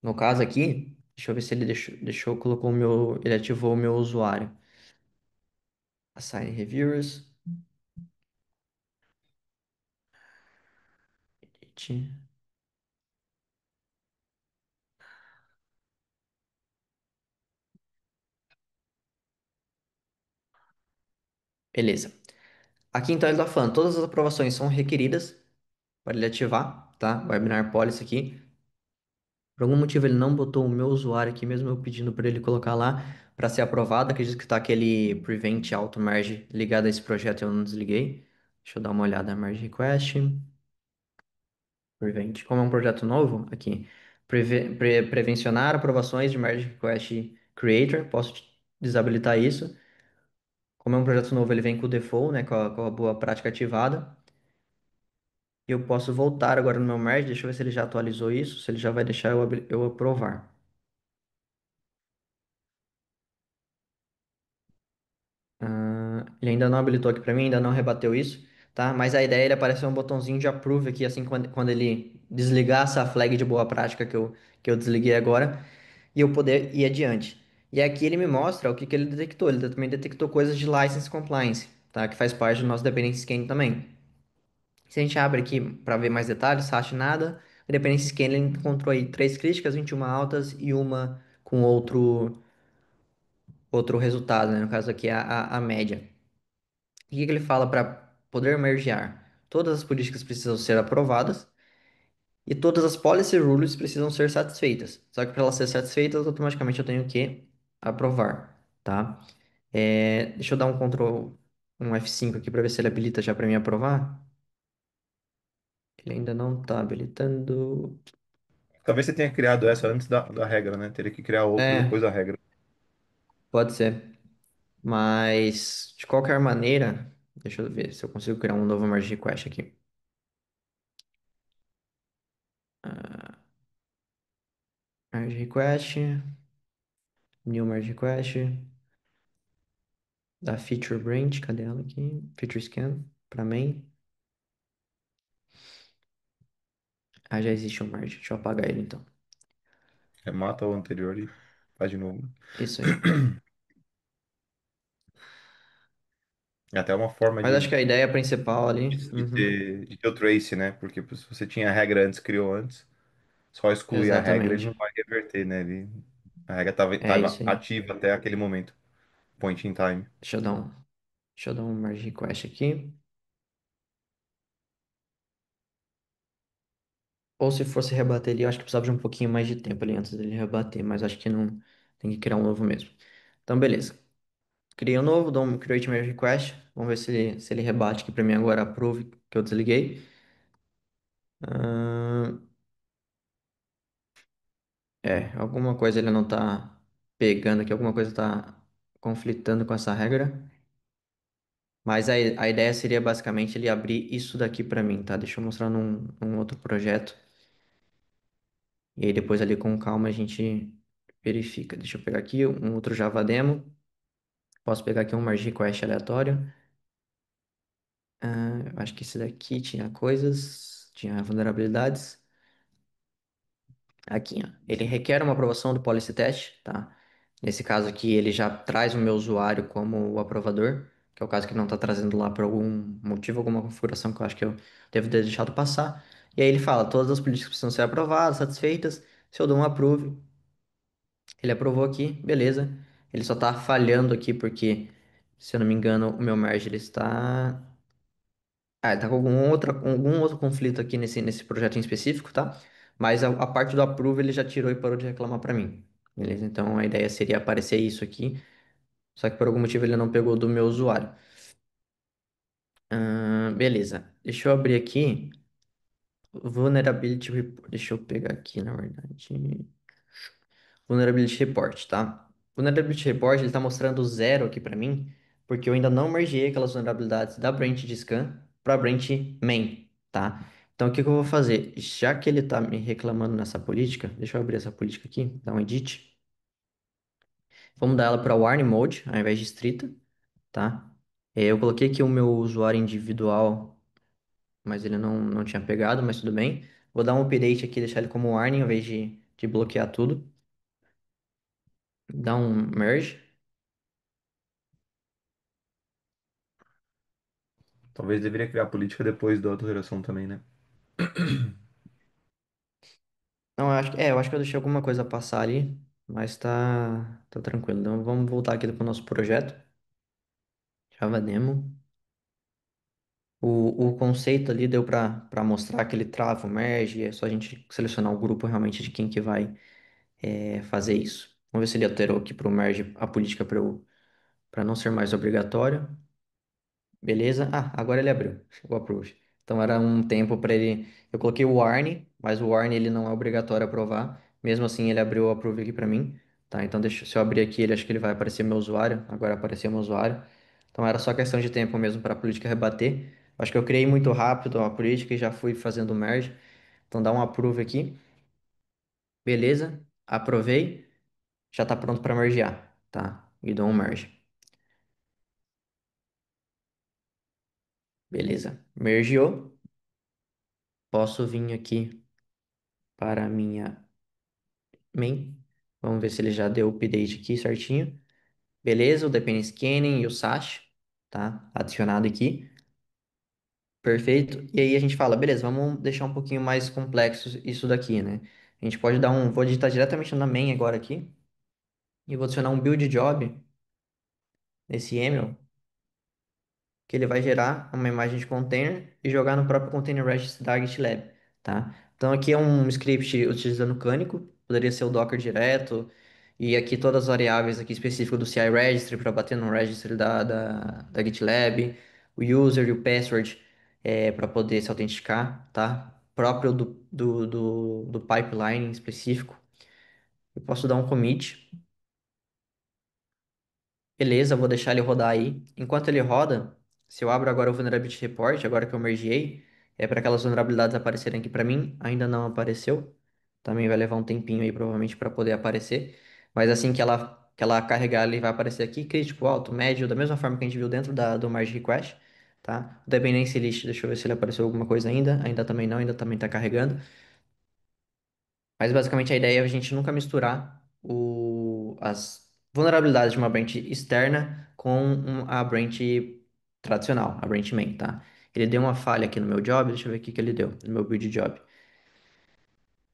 B: No caso aqui, deixa eu ver se ele colocou o meu, ele ativou o meu usuário. Assign Reviewers. Beleza. Aqui então ele está falando, todas as aprovações são requeridas para ele ativar, tá? Webinar Policy aqui. Por algum motivo ele não botou o meu usuário aqui, mesmo eu pedindo para ele colocar lá para ser aprovado. Acredito que está aquele Prevent Auto Merge ligado a esse projeto e eu não desliguei. Deixa eu dar uma olhada. Merge Request, Prevent. Como é um projeto novo, aqui. Prevencionar aprovações de Merge Request Creator. Posso desabilitar isso. Como é um projeto novo, ele vem com o default, né, com a boa prática ativada. E eu posso voltar agora no meu merge. Deixa eu ver se ele já atualizou isso, se ele já vai deixar eu aprovar. Ele ainda não habilitou aqui para mim, ainda não rebateu isso, tá? Mas a ideia é ele aparecer um botãozinho de approve aqui, assim, quando ele desligar essa flag de boa prática que eu desliguei agora, e eu poder ir adiante. E aqui ele me mostra o que que ele detectou. Ele também detectou coisas de license compliance, tá? Que faz parte do nosso dependency scan também. Se a gente abre aqui para ver mais detalhes, hash nada, o dependency scan ele encontrou aí três críticas, 21 altas e uma com outro resultado, né? No caso aqui é a média. O que que ele fala para poder mergear? Todas as políticas precisam ser aprovadas e todas as policy rules precisam ser satisfeitas. Só que para elas serem satisfeitas, automaticamente eu tenho que aprovar, tá? Deixa eu dar um Ctrl, um F5 aqui para ver se ele habilita já para mim aprovar. Ele ainda não está habilitando.
A: Talvez você tenha criado essa antes da regra, né? Teria que criar outra depois
B: É,
A: da regra.
B: pode ser. Mas, de qualquer maneira, deixa eu ver se eu consigo criar um novo merge request aqui. Merge request, new merge request. Da Feature Branch, cadê ela aqui? Feature Scan, para main. Ah, já existe um merge. Deixa eu apagar ele então.
A: Remata o anterior e faz de novo.
B: Isso aí.
A: É até uma forma
B: Mas acho que a ideia principal ali. Uhum,
A: de ter o trace, né? Porque se você tinha a regra antes, criou antes, só excluir a regra, ele não
B: exatamente.
A: vai reverter, né? A regra
B: É
A: estava
B: isso aí.
A: ativa até aquele momento, point in time.
B: Deixa eu dar um, deixa eu dar um merge request aqui. Ou se fosse rebater ele, eu acho que precisava de um pouquinho mais de tempo ali antes dele rebater, mas acho que não tem que criar um novo mesmo. Então, beleza. Criei um novo, dou um create merge request. Vamos ver se ele rebate aqui para mim agora, approve que eu desliguei. Ahn, alguma coisa ele não tá pegando aqui, alguma coisa tá conflitando com essa regra. Mas a ideia seria basicamente ele abrir isso daqui para mim, tá? Deixa eu mostrar num outro projeto. E aí depois ali com calma a gente verifica. Deixa eu pegar aqui um outro Java demo. Posso pegar aqui um merge request aleatório. Eu acho que esse daqui tinha coisas, tinha vulnerabilidades. Aqui, ó. Ele requer uma aprovação do policy test, tá? Nesse caso aqui, ele já traz o meu usuário como o aprovador, que é o caso que não está trazendo lá por algum motivo, alguma configuração que eu acho que eu devo ter deixado passar. E aí ele fala, todas as políticas precisam ser aprovadas, satisfeitas. Se eu dou um approve, ele aprovou aqui, beleza. Ele só está falhando aqui porque, se eu não me engano, o meu merge ele está... Ah, ele tá com algum outro conflito aqui nesse projeto em específico, tá? Mas a parte do approve ele já tirou e parou de reclamar para mim. Beleza? Então a ideia seria aparecer isso aqui. Só que por algum motivo ele não pegou do meu usuário. Beleza. Deixa eu abrir aqui. Vulnerability Report. Deixa eu pegar aqui, na verdade. Vulnerability Report, tá? Vulnerability Report, ele tá mostrando zero aqui pra mim, porque eu ainda não mergeei aquelas vulnerabilidades da branch de scan pra branch main, tá? Então, o que que eu vou fazer? Já que ele tá me reclamando nessa política, deixa eu abrir essa política aqui, dar um edit. Vou mudar ela para warning mode, ao invés de estrita, tá? Eu coloquei aqui o meu usuário individual, mas ele não tinha pegado, mas tudo bem. Vou dar um update aqui, deixar ele como warning, ao invés de bloquear tudo. Dar um merge.
A: Talvez deveria criar política depois da alteração também, né?
B: Não, eu acho que eu deixei alguma coisa passar ali, mas tá tranquilo. Então vamos voltar aqui para o nosso projeto. Java Demo. O conceito ali deu para mostrar que ele trava o merge, é só a gente selecionar o grupo realmente de quem que vai fazer isso. Vamos ver se ele alterou aqui para o merge a política para não ser mais obrigatório. Beleza? Ah, agora ele abriu. Chegou a approve. Então era um tempo para ele. Eu coloquei o warning, mas o warning ele não é obrigatório aprovar. Mesmo assim, ele abriu o approve aqui para mim. Tá? Então se eu abrir aqui, ele acho que ele vai aparecer meu usuário. Agora apareceu meu usuário. Então era só questão de tempo mesmo para a política rebater. Acho que eu criei muito rápido a política e já fui fazendo o merge. Então dá um approve aqui. Beleza? Aprovei. Já está pronto para mergear, tá? E dou um merge. Beleza. Mergeou. Posso vir aqui para a minha main. Vamos ver se ele já deu o update aqui certinho. Beleza, o Dependency Scanning e o Sash, tá? Adicionado aqui. Perfeito. E aí a gente fala, beleza, vamos deixar um pouquinho mais complexo isso daqui, né? A gente pode dar um, vou digitar diretamente na main agora aqui e vou adicionar um build job nesse YAML que ele vai gerar uma imagem de container e jogar no próprio container registry da GitLab, tá? Então aqui é um script utilizando Canico, poderia ser o Docker direto, e aqui todas as variáveis aqui específicas do CI registry para bater no registry da GitLab, o user e o password para poder se autenticar, tá? Próprio do pipeline em específico. Eu posso dar um commit. Beleza, vou deixar ele rodar aí. Enquanto ele roda, se eu abro agora o Vulnerability Report, agora que eu mergeei, é para aquelas vulnerabilidades aparecerem aqui para mim, ainda não apareceu. Também vai levar um tempinho aí, provavelmente, para poder aparecer. Mas assim que ela carregar, ele vai aparecer aqui, crítico, alto, médio, da mesma forma que a gente viu dentro do merge request, tá? O dependency list, deixa eu ver se ele apareceu alguma coisa ainda. Ainda também não, ainda também está carregando. Mas basicamente a ideia é a gente nunca misturar as vulnerabilidades de uma branch externa com a branch tradicional, a branch main, tá? Ele deu uma falha aqui no meu job, deixa eu ver o que que ele deu, no meu build job.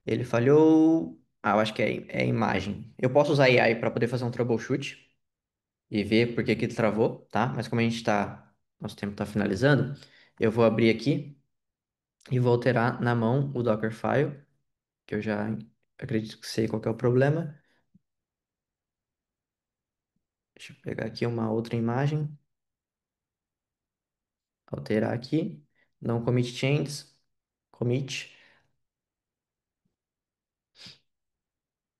B: Ele falhou. Ah, eu acho que é imagem. Eu posso usar AI para poder fazer um troubleshoot e ver por que que ele travou, tá? Mas como a gente tá, nosso tempo está finalizando, eu vou abrir aqui e vou alterar na mão o Dockerfile, que eu já acredito que sei qual que é o problema. Deixa eu pegar aqui uma outra imagem, alterar aqui, não commit changes, commit,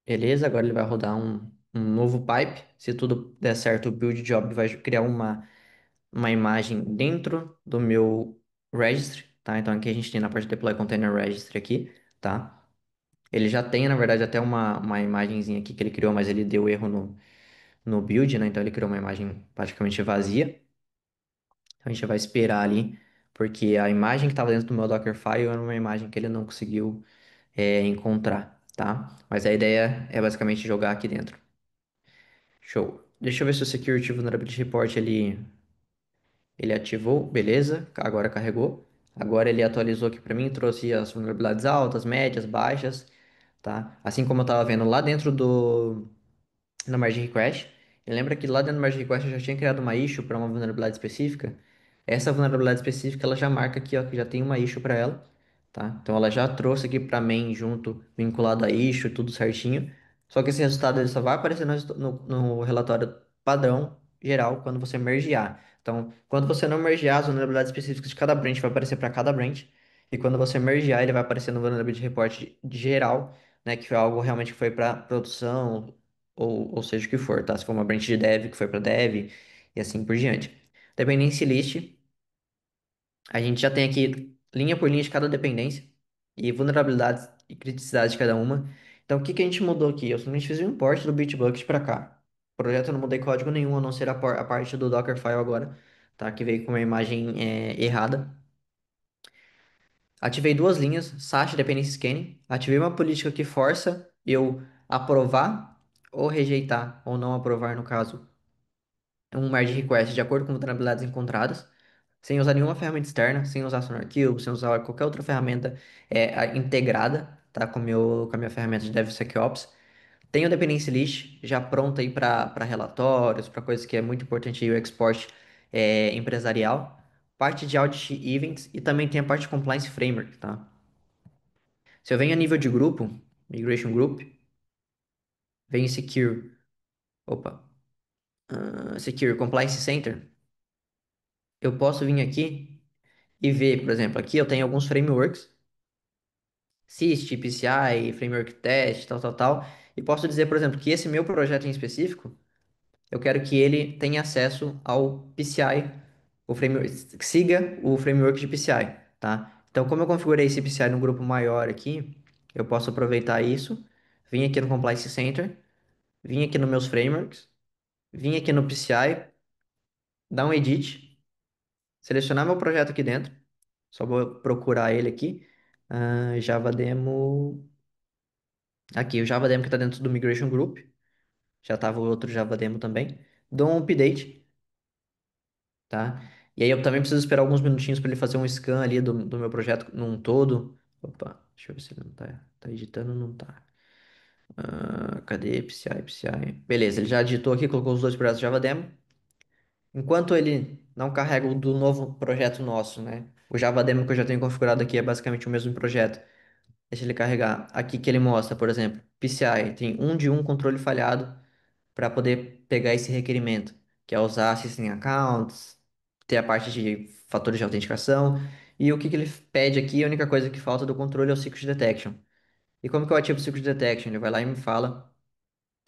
B: beleza, agora ele vai rodar um novo pipe, se tudo der certo o build job vai criar uma imagem dentro do meu registry, tá? Então aqui a gente tem na parte de deploy container registry aqui, tá? Ele já tem, na verdade, até uma imagenzinha aqui que ele criou, mas ele deu erro no build, né? Então ele criou uma imagem praticamente vazia. Então a gente vai esperar ali, porque a imagem que estava dentro do meu Dockerfile era uma imagem que ele não conseguiu encontrar, tá? Mas a ideia é basicamente jogar aqui dentro. Show. Deixa eu ver se o Security Vulnerability Report ele ativou. Beleza, agora carregou. Agora ele atualizou aqui para mim, trouxe as vulnerabilidades altas, médias, baixas, tá? Assim como eu estava vendo lá dentro na merge request. E lembra que lá dentro do merge request eu já tinha criado uma issue para uma vulnerabilidade específica. Essa vulnerabilidade específica ela já marca aqui, ó, que já tem uma issue para ela, tá? Então ela já trouxe aqui para main junto, vinculado a issue, tudo certinho. Só que esse resultado ele só vai aparecer no relatório padrão geral quando você mergear. Então, quando você não mergear, as vulnerabilidades específicas de cada branch vai aparecer para cada branch. E quando você mergear, ele vai aparecer no Vulnerability Report de geral, né? Que foi algo realmente que foi para produção, ou seja o que for, tá? Se for uma branch de dev, que foi para dev, e assim por diante. Dependency list, a gente já tem aqui linha por linha de cada dependência, e vulnerabilidades e criticidades de cada uma. Então, o que que a gente mudou aqui? Eu simplesmente fiz um import do Bitbucket para cá. O projeto eu não mudei código nenhum, a não ser a parte do Dockerfile agora, tá? Que veio com uma imagem errada. Ativei duas linhas, Sacha Dependency Scanning. Ativei uma política que força eu aprovar ou rejeitar, ou não aprovar, no caso, um merge request de acordo com vulnerabilidades encontradas, sem usar nenhuma ferramenta externa, sem usar SonarQube, sem usar qualquer outra ferramenta integrada, tá, com a minha ferramenta de DevSecOps. Tenho o Dependency List já pronta aí para relatórios, para coisas que é muito importante aí, o export empresarial. Parte de Audit Events e também tem a parte de Compliance Framework, tá? Se eu venho a nível de grupo, Migration Group, venho Secure, opa, Secure Compliance Center, eu posso vir aqui e ver, por exemplo, aqui eu tenho alguns frameworks, SIST, PCI, Framework Test, tal, tal, tal, e posso dizer, por exemplo, que esse meu projeto em específico, eu quero que ele tenha acesso ao PCI, o framework, que siga o framework de PCI, tá? Então, como eu configurei esse PCI num grupo maior aqui, eu posso aproveitar isso, vim aqui no Compliance Center, vim aqui nos meus frameworks, vim aqui no PCI, dar um edit, selecionar meu projeto aqui dentro, só vou procurar ele aqui, Java Demo, aqui, o Java Demo que está dentro do Migration Group, já estava o outro Java Demo também, dou um update, tá? E aí eu também preciso esperar alguns minutinhos para ele fazer um scan ali do meu projeto num todo. Opa, deixa eu ver se ele não tá editando, não tá. Cadê PCI, PCI? Beleza, ele já digitou aqui, colocou os dois projetos Java Demo. Enquanto ele não carrega o do novo projeto nosso, né? O Java Demo que eu já tenho configurado aqui é basicamente o mesmo projeto. Deixa ele carregar. Aqui que ele mostra, por exemplo, PCI tem um de um controle falhado para poder pegar esse requerimento, que é usar System Accounts, ter a parte de fatores de autenticação. E o que que ele pede aqui, a única coisa que falta do controle é o Secret Detection. E como que eu ativo o Secret Detection? Ele vai lá e me fala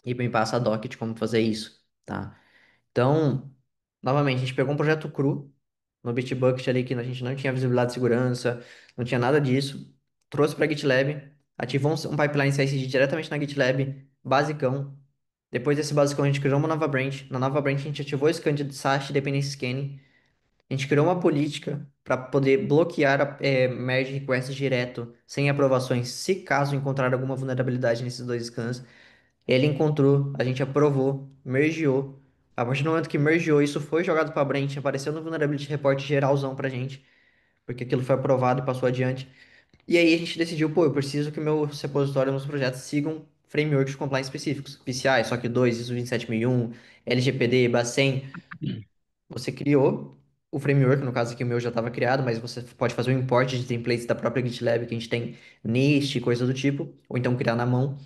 B: e me passa a doc de como fazer isso, tá? Então, novamente, a gente pegou um projeto cru no Bitbucket ali que a gente não tinha visibilidade de segurança, não tinha nada disso. Trouxe para GitLab, ativou um pipeline CI/CD diretamente na GitLab, basicão. Depois desse basicão, a gente criou uma nova branch. Na nova branch, a gente ativou o scan de SAST Dependency Scanning. A gente criou uma política para poder bloquear merge requests direto, sem aprovações, se caso encontrar alguma vulnerabilidade nesses dois scans. Ele encontrou, a gente aprovou, mergeou. A partir do momento que mergeou, isso foi jogado para a branch, apareceu no Vulnerability Report geralzão pra gente, porque aquilo foi aprovado e passou adiante. E aí a gente decidiu, pô, eu preciso que meus repositórios, meus projetos sigam frameworks de compliance específicos. PCI, SOC 2, ISO 27001, LGPD, Bacen. Você criou o framework, no caso aqui o meu já estava criado, mas você pode fazer um import de templates da própria GitLab que a gente tem NIST, coisa do tipo, ou então criar na mão.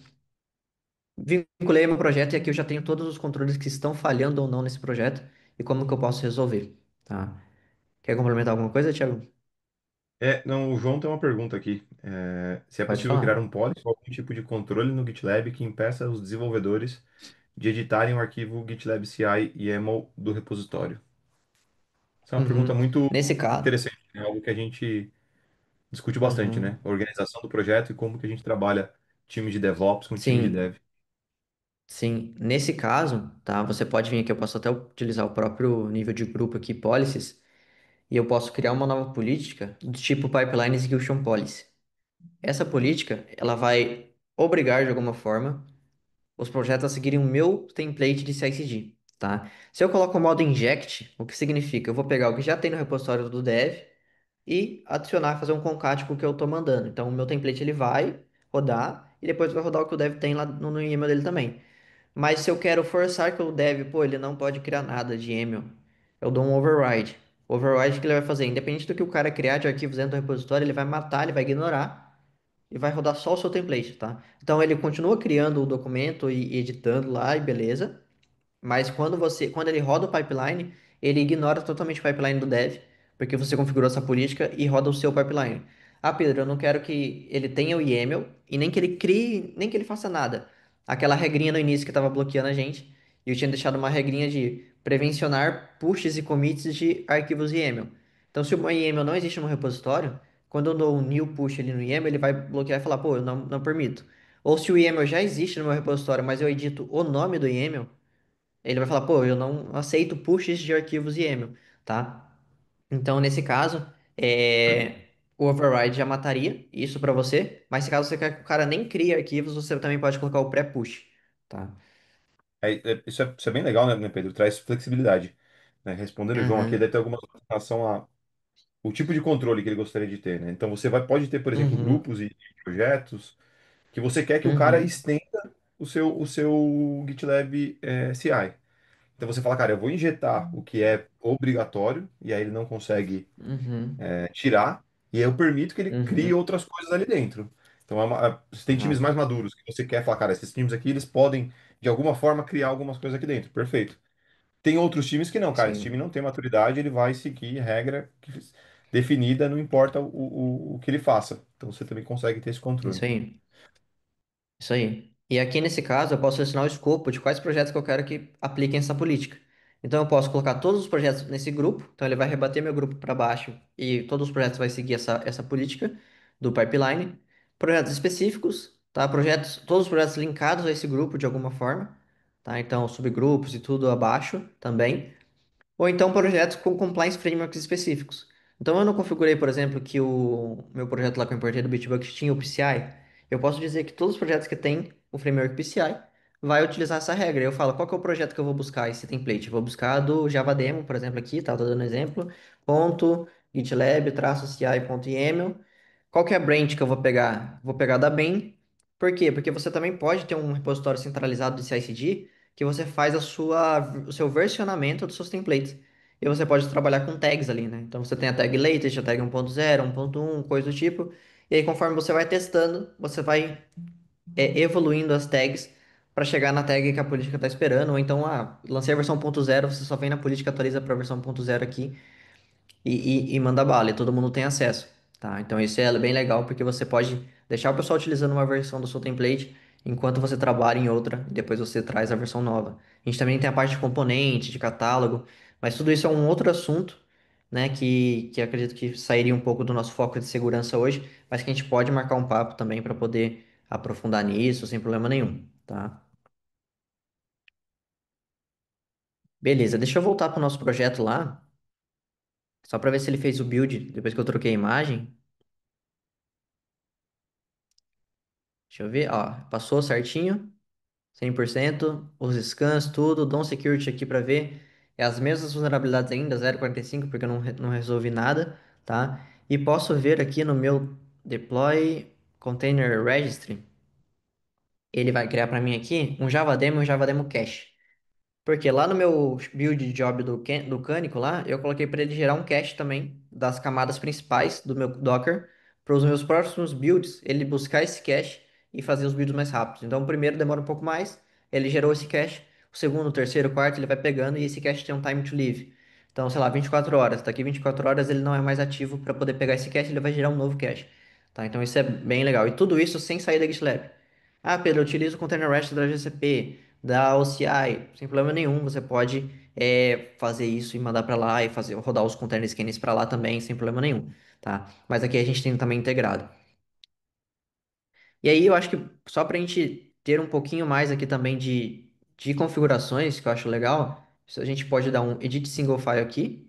B: Vinculei meu projeto e aqui eu já tenho todos os controles que estão falhando ou não nesse projeto e como que eu posso resolver, tá? Quer complementar alguma coisa, Thiago?
A: Não, o João tem uma pergunta aqui. Se é
B: Pode
A: possível criar
B: falar.
A: um policy ou algum tipo de controle no GitLab que impeça os desenvolvedores de editarem o arquivo GitLab CI e YAML do repositório? Essa é uma pergunta
B: Uhum.
A: muito
B: Nesse caso,
A: interessante, é algo que a gente discute bastante, né?
B: uhum.
A: A organização do projeto e como que a gente trabalha time de DevOps com time de
B: Sim,
A: Dev.
B: sim. Nesse caso, tá? Você pode vir aqui, eu posso até utilizar o próprio nível de grupo aqui, policies, e eu posso criar uma nova política do tipo Pipeline Execution Policy. Essa política, ela vai obrigar de alguma forma os projetos a seguirem o meu template de CI/CD, tá? Se eu coloco o modo inject, o que significa? Eu vou pegar o que já tem no repositório do dev e adicionar, fazer um concat com o que eu estou mandando. Então, o meu template ele vai rodar e depois vai rodar o que o dev tem lá no e-mail dele também. Mas se eu quero forçar que o dev, pô, ele não pode criar nada de YAML, eu dou um override. O override que ele vai fazer, independente do que o cara criar de arquivos dentro do repositório, ele vai matar, ele vai ignorar e vai rodar só o seu template, tá? Então ele continua criando o documento e editando lá e beleza. Mas quando ele roda o pipeline, ele ignora totalmente o pipeline do dev, porque você configurou essa política e roda o seu pipeline. Ah, Pedro, eu não quero que ele tenha o YAML e nem que ele crie, nem que ele faça nada. Aquela regrinha no início que estava bloqueando a gente, e eu tinha deixado uma regrinha de prevencionar pushes e commits de arquivos YAML. Então, se o meu YAML não existe no repositório, quando eu dou um new push ali no YAML, ele vai bloquear e falar, pô, eu não permito. Ou se o YAML já existe no meu repositório, mas eu edito o nome do YAML, ele vai falar, pô, eu não aceito pushes de arquivos YAML, tá? Então, nesse caso, o override já mataria isso para você, mas se caso você quer que o cara nem crie arquivos, você também pode colocar o pré-push, tá?
A: Isso é bem legal, né, Pedro? Traz flexibilidade. Né? Respondendo o João aqui, deve
B: Uhum,
A: ter alguma coisa em relação a o tipo de controle que ele gostaria de ter, né? Então você pode ter, por exemplo,
B: uhum,
A: grupos e projetos que você quer que o cara
B: uhum,
A: estenda o seu GitLab CI. Então você fala, cara, eu vou injetar o que é obrigatório, e aí ele não consegue
B: uhum,
A: tirar, e aí eu permito que ele crie
B: uhum,
A: outras coisas ali dentro. Então você tem times
B: tá,
A: mais maduros, que você quer falar, cara, esses times aqui, eles podem, de alguma forma, criar algumas coisas aqui dentro. Perfeito. Tem outros times que não, cara, esse time
B: sim,
A: não tem maturidade, ele vai seguir regra definida, não importa o que ele faça. Então você também consegue ter esse controle.
B: isso aí. Isso aí. E aqui nesse caso, eu posso selecionar o escopo de quais projetos que eu quero que apliquem essa política. Então, eu posso colocar todos os projetos nesse grupo. Então, ele vai rebater meu grupo para baixo e todos os projetos vai seguir essa política do pipeline. Projetos específicos, tá? Todos os projetos linkados a esse grupo de alguma forma, tá? Então, subgrupos e tudo abaixo também. Ou então projetos com compliance frameworks específicos. Então eu não configurei, por exemplo, que o meu projeto lá que eu importei do Bitbucket tinha o PCI. Eu posso dizer que todos os projetos que têm o framework PCI vai utilizar essa regra. Eu falo, qual que é o projeto que eu vou buscar esse template? Eu vou buscar do Java Demo, por exemplo, aqui, tá? Tô dando exemplo. Ponto, GitLab, traço CI, ponto YAML. Qual que é a branch que eu vou pegar? Vou pegar da main. Por quê? Porque você também pode ter um repositório centralizado de CI/CD que você faz o seu versionamento dos seus templates. E você pode trabalhar com tags ali, né? Então você tem a tag latest, a tag 1.0, 1.1, coisa do tipo. E aí, conforme você vai testando, você vai evoluindo as tags para chegar na tag que a política está esperando. Ou então, lancei a versão 1.0, você só vem na política, atualiza para a versão 1.0 aqui e manda bala, e todo mundo tem acesso, tá? Então isso é bem legal porque você pode deixar o pessoal utilizando uma versão do seu template enquanto você trabalha em outra e depois você traz a versão nova. A gente também tem a parte de componente, de catálogo, mas tudo isso é um outro assunto, né, que acredito que sairia um pouco do nosso foco de segurança hoje, mas que a gente pode marcar um papo também para poder aprofundar nisso sem problema nenhum, tá? Beleza, deixa eu voltar para o nosso projeto lá, só para ver se ele fez o build depois que eu troquei a imagem. Deixa eu ver, ó, passou certinho, 100%, os scans, tudo, DOM Security aqui para ver, é as mesmas vulnerabilidades ainda, 0,45, porque eu não resolvi nada, tá? E posso ver aqui no meu Deploy Container Registry, ele vai criar para mim aqui um JavaDemo e um JavaDemo Cache. Porque lá no meu build job do Cânico lá, eu coloquei para ele gerar um cache também das camadas principais do meu Docker, para os meus próximos builds, ele buscar esse cache e fazer os builds mais rápidos. Então, o primeiro demora um pouco mais, ele gerou esse cache. O segundo, o terceiro, o quarto, ele vai pegando e esse cache tem um time to live. Então, sei lá, 24 horas. Daqui 24 horas ele não é mais ativo para poder pegar esse cache, ele vai gerar um novo cache. Tá? Então, isso é bem legal. E tudo isso sem sair da GitLab. Ah, Pedro, eu utilizo o Container Registry da GCP, da OCI, sem problema nenhum. Você pode fazer isso e mandar para lá e fazer rodar os container scanners para lá também, sem problema nenhum, tá? Mas aqui a gente tem também integrado. E aí eu acho que só para a gente ter um pouquinho mais aqui também de configurações, que eu acho legal, a gente pode dar um edit single file aqui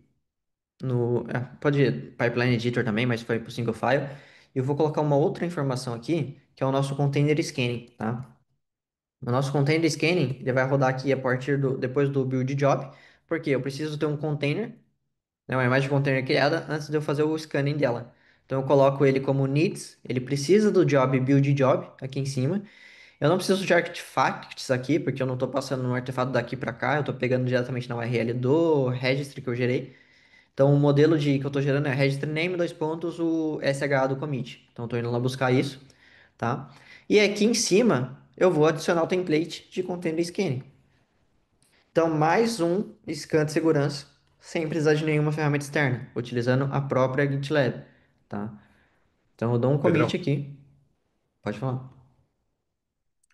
B: pode pipeline editor também, mas foi para o single file. E eu vou colocar uma outra informação aqui, que é o nosso container scanning, tá? O nosso container scanning, ele vai rodar aqui a partir depois do build job, porque eu preciso ter um container, né, uma imagem de container criada antes de eu fazer o scanning dela. Então eu coloco ele como needs, ele precisa do job build job aqui em cima. Eu não preciso de artifacts aqui, porque eu não estou passando um artefato daqui para cá, eu estou pegando diretamente na URL do registry que eu gerei. Então o modelo que eu estou gerando é registry name, dois pontos, o SHA do commit. Então eu estou indo lá buscar isso, tá? E aqui em cima eu vou adicionar o template de container scanning. Então, mais um scan de segurança, sem precisar de nenhuma ferramenta externa, utilizando a própria GitLab, tá? Então, eu dou um commit
A: Pedrão,
B: aqui. Pode falar.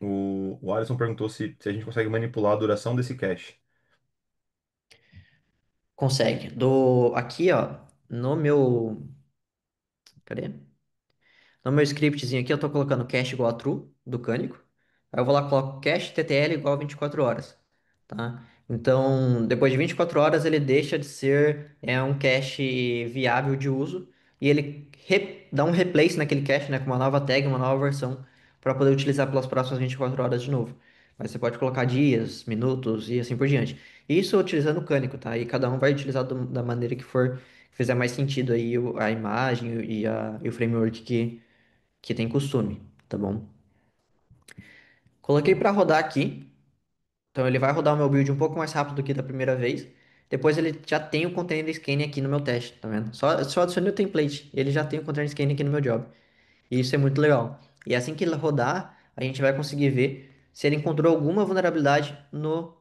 A: o Alisson perguntou se a gente consegue manipular a duração desse cache.
B: Consegue. Aqui, ó, no meu. Cadê? No meu scriptzinho aqui, eu tô colocando cache igual a true, do Cânico. Aí eu vou lá, coloco cache TTL igual a 24 horas, tá? Então, depois de 24 horas, ele deixa de ser um cache viável de uso e ele dá um replace naquele cache, né, com uma nova tag, uma nova versão, para poder utilizar pelas próximas 24 horas de novo. Mas você pode colocar dias, minutos e assim por diante. Isso utilizando o Cânico, tá? E cada um vai utilizar da maneira que fizer mais sentido aí a imagem e o framework que tem costume, tá bom? Coloquei para rodar aqui, então ele vai rodar o meu build um pouco mais rápido do que da primeira vez. Depois ele já tem o container scanning aqui no meu teste, tá vendo? Só adicionei o template, ele já tem o container scanning aqui no meu job. E isso é muito legal. E assim que ele rodar, a gente vai conseguir ver se ele encontrou alguma vulnerabilidade no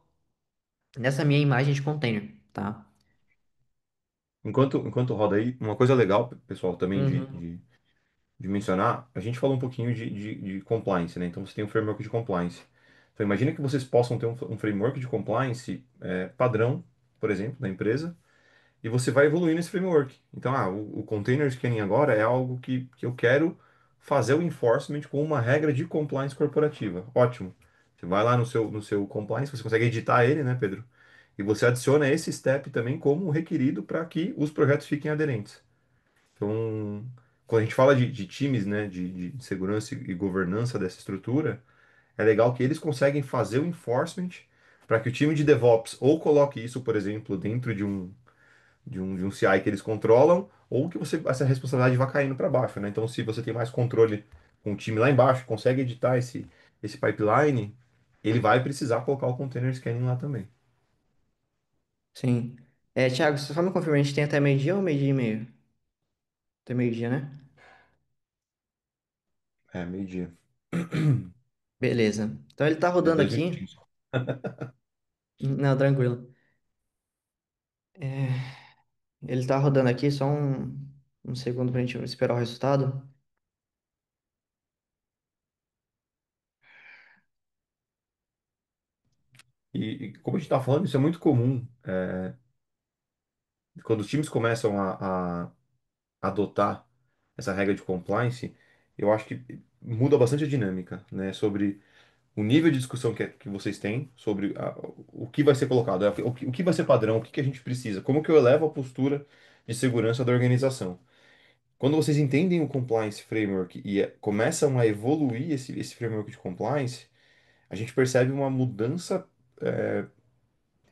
B: nessa minha imagem de container, tá?
A: Enquanto roda aí, uma coisa legal, pessoal, também
B: Uhum.
A: de mencionar, a gente falou um pouquinho de compliance, né? Então você tem um framework de compliance. Então imagina que vocês possam ter um framework de compliance padrão, por exemplo, da empresa, e você vai evoluir nesse framework. Então, o container scanning agora é algo que eu quero fazer o enforcement com uma regra de compliance corporativa. Ótimo. Você vai lá no seu compliance, você consegue editar ele, né, Pedro? E você adiciona esse step também como requerido para que os projetos fiquem aderentes. Então, quando a gente fala de times, né, de segurança e governança dessa estrutura, é legal que eles conseguem fazer o enforcement para que o time de DevOps ou coloque isso, por exemplo, dentro de um CI que eles controlam, ou que essa responsabilidade vá caindo para baixo, né? Então, se você tem mais controle com o time lá embaixo, consegue editar esse pipeline, ele vai precisar colocar o container scanning lá também.
B: Sim. Thiago, você só me confirma, a gente tem até meio-dia ou meio-dia e meio? Até meio-dia, né?
A: É, meio-dia.
B: Beleza. Então ele tá
A: Mais
B: rodando
A: dois
B: aqui.
A: minutinhos só.
B: Não, tranquilo. Ele tá rodando aqui, só um segundo pra gente esperar o resultado.
A: E como a gente está falando, isso é muito comum. Quando os times começam a adotar essa regra de compliance, eu acho que muda bastante a dinâmica, né? Sobre o nível de discussão que vocês têm sobre o que vai ser colocado, o que vai ser padrão, o que a gente precisa, como que eu elevo a postura de segurança da organização. Quando vocês entendem o compliance framework e começam a evoluir esse framework de compliance, a gente percebe uma mudança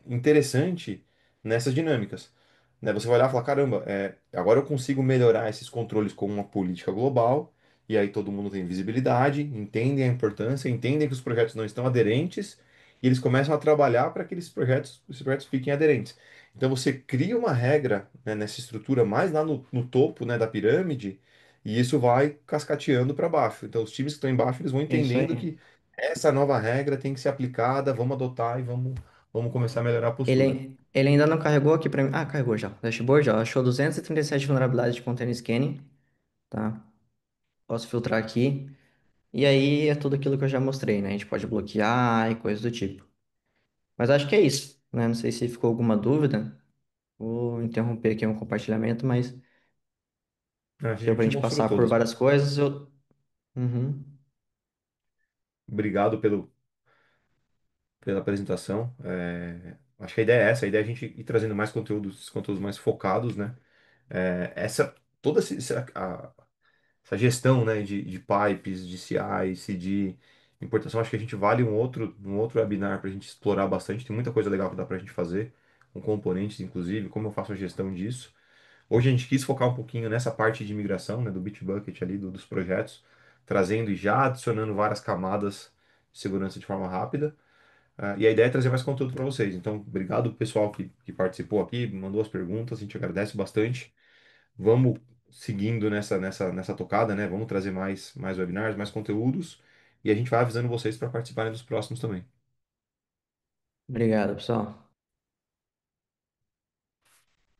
A: interessante nessas dinâmicas. Né? Você vai olhar e falar, caramba, agora eu consigo melhorar esses controles com uma política global, e aí todo mundo tem visibilidade, entendem a importância, entendem que os projetos não estão aderentes, e eles começam a trabalhar para que esses projetos fiquem aderentes. Então você cria uma regra, né, nessa estrutura mais lá no topo, né, da pirâmide, e isso vai cascateando para baixo. Então os times que estão embaixo, eles vão
B: É isso
A: entendendo
B: aí.
A: que essa nova regra tem que ser aplicada, vamos adotar e vamos começar a melhorar a postura.
B: Ele ainda não carregou aqui pra mim. Ah, carregou já. Dashboard, ó. Achou 237 vulnerabilidades de container scanning, tá? Posso filtrar aqui. E aí é tudo aquilo que eu já mostrei, né? A gente pode bloquear e coisas do tipo. Mas acho que é isso, né? Não sei se ficou alguma dúvida. Vou interromper aqui um compartilhamento, mas
A: A
B: deu pra
A: gente
B: gente
A: mostrou
B: passar por
A: todas.
B: várias coisas. Uhum.
A: Obrigado pela apresentação. Acho que a ideia é essa, a ideia é a gente ir trazendo mais conteúdos mais focados, né? Toda essa gestão, né, de pipes, de CI, CD, Importação, acho que a gente vale um outro webinar para a gente explorar bastante. Tem muita coisa legal que dá para a gente fazer, com componentes, inclusive, como eu faço a gestão disso. Hoje a gente quis focar um pouquinho nessa parte de migração, né, do Bitbucket ali, dos projetos, trazendo e já adicionando várias camadas de segurança de forma rápida. E a ideia é trazer mais conteúdo para vocês. Então, obrigado pessoal que participou aqui, mandou as perguntas, a gente agradece bastante. Vamos seguindo nessa tocada, né? Vamos trazer mais webinars, mais conteúdos, e a gente vai avisando vocês para participarem dos próximos também.
B: Obrigado, pessoal.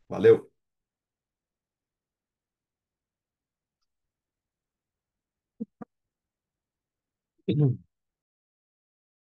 A: Valeu!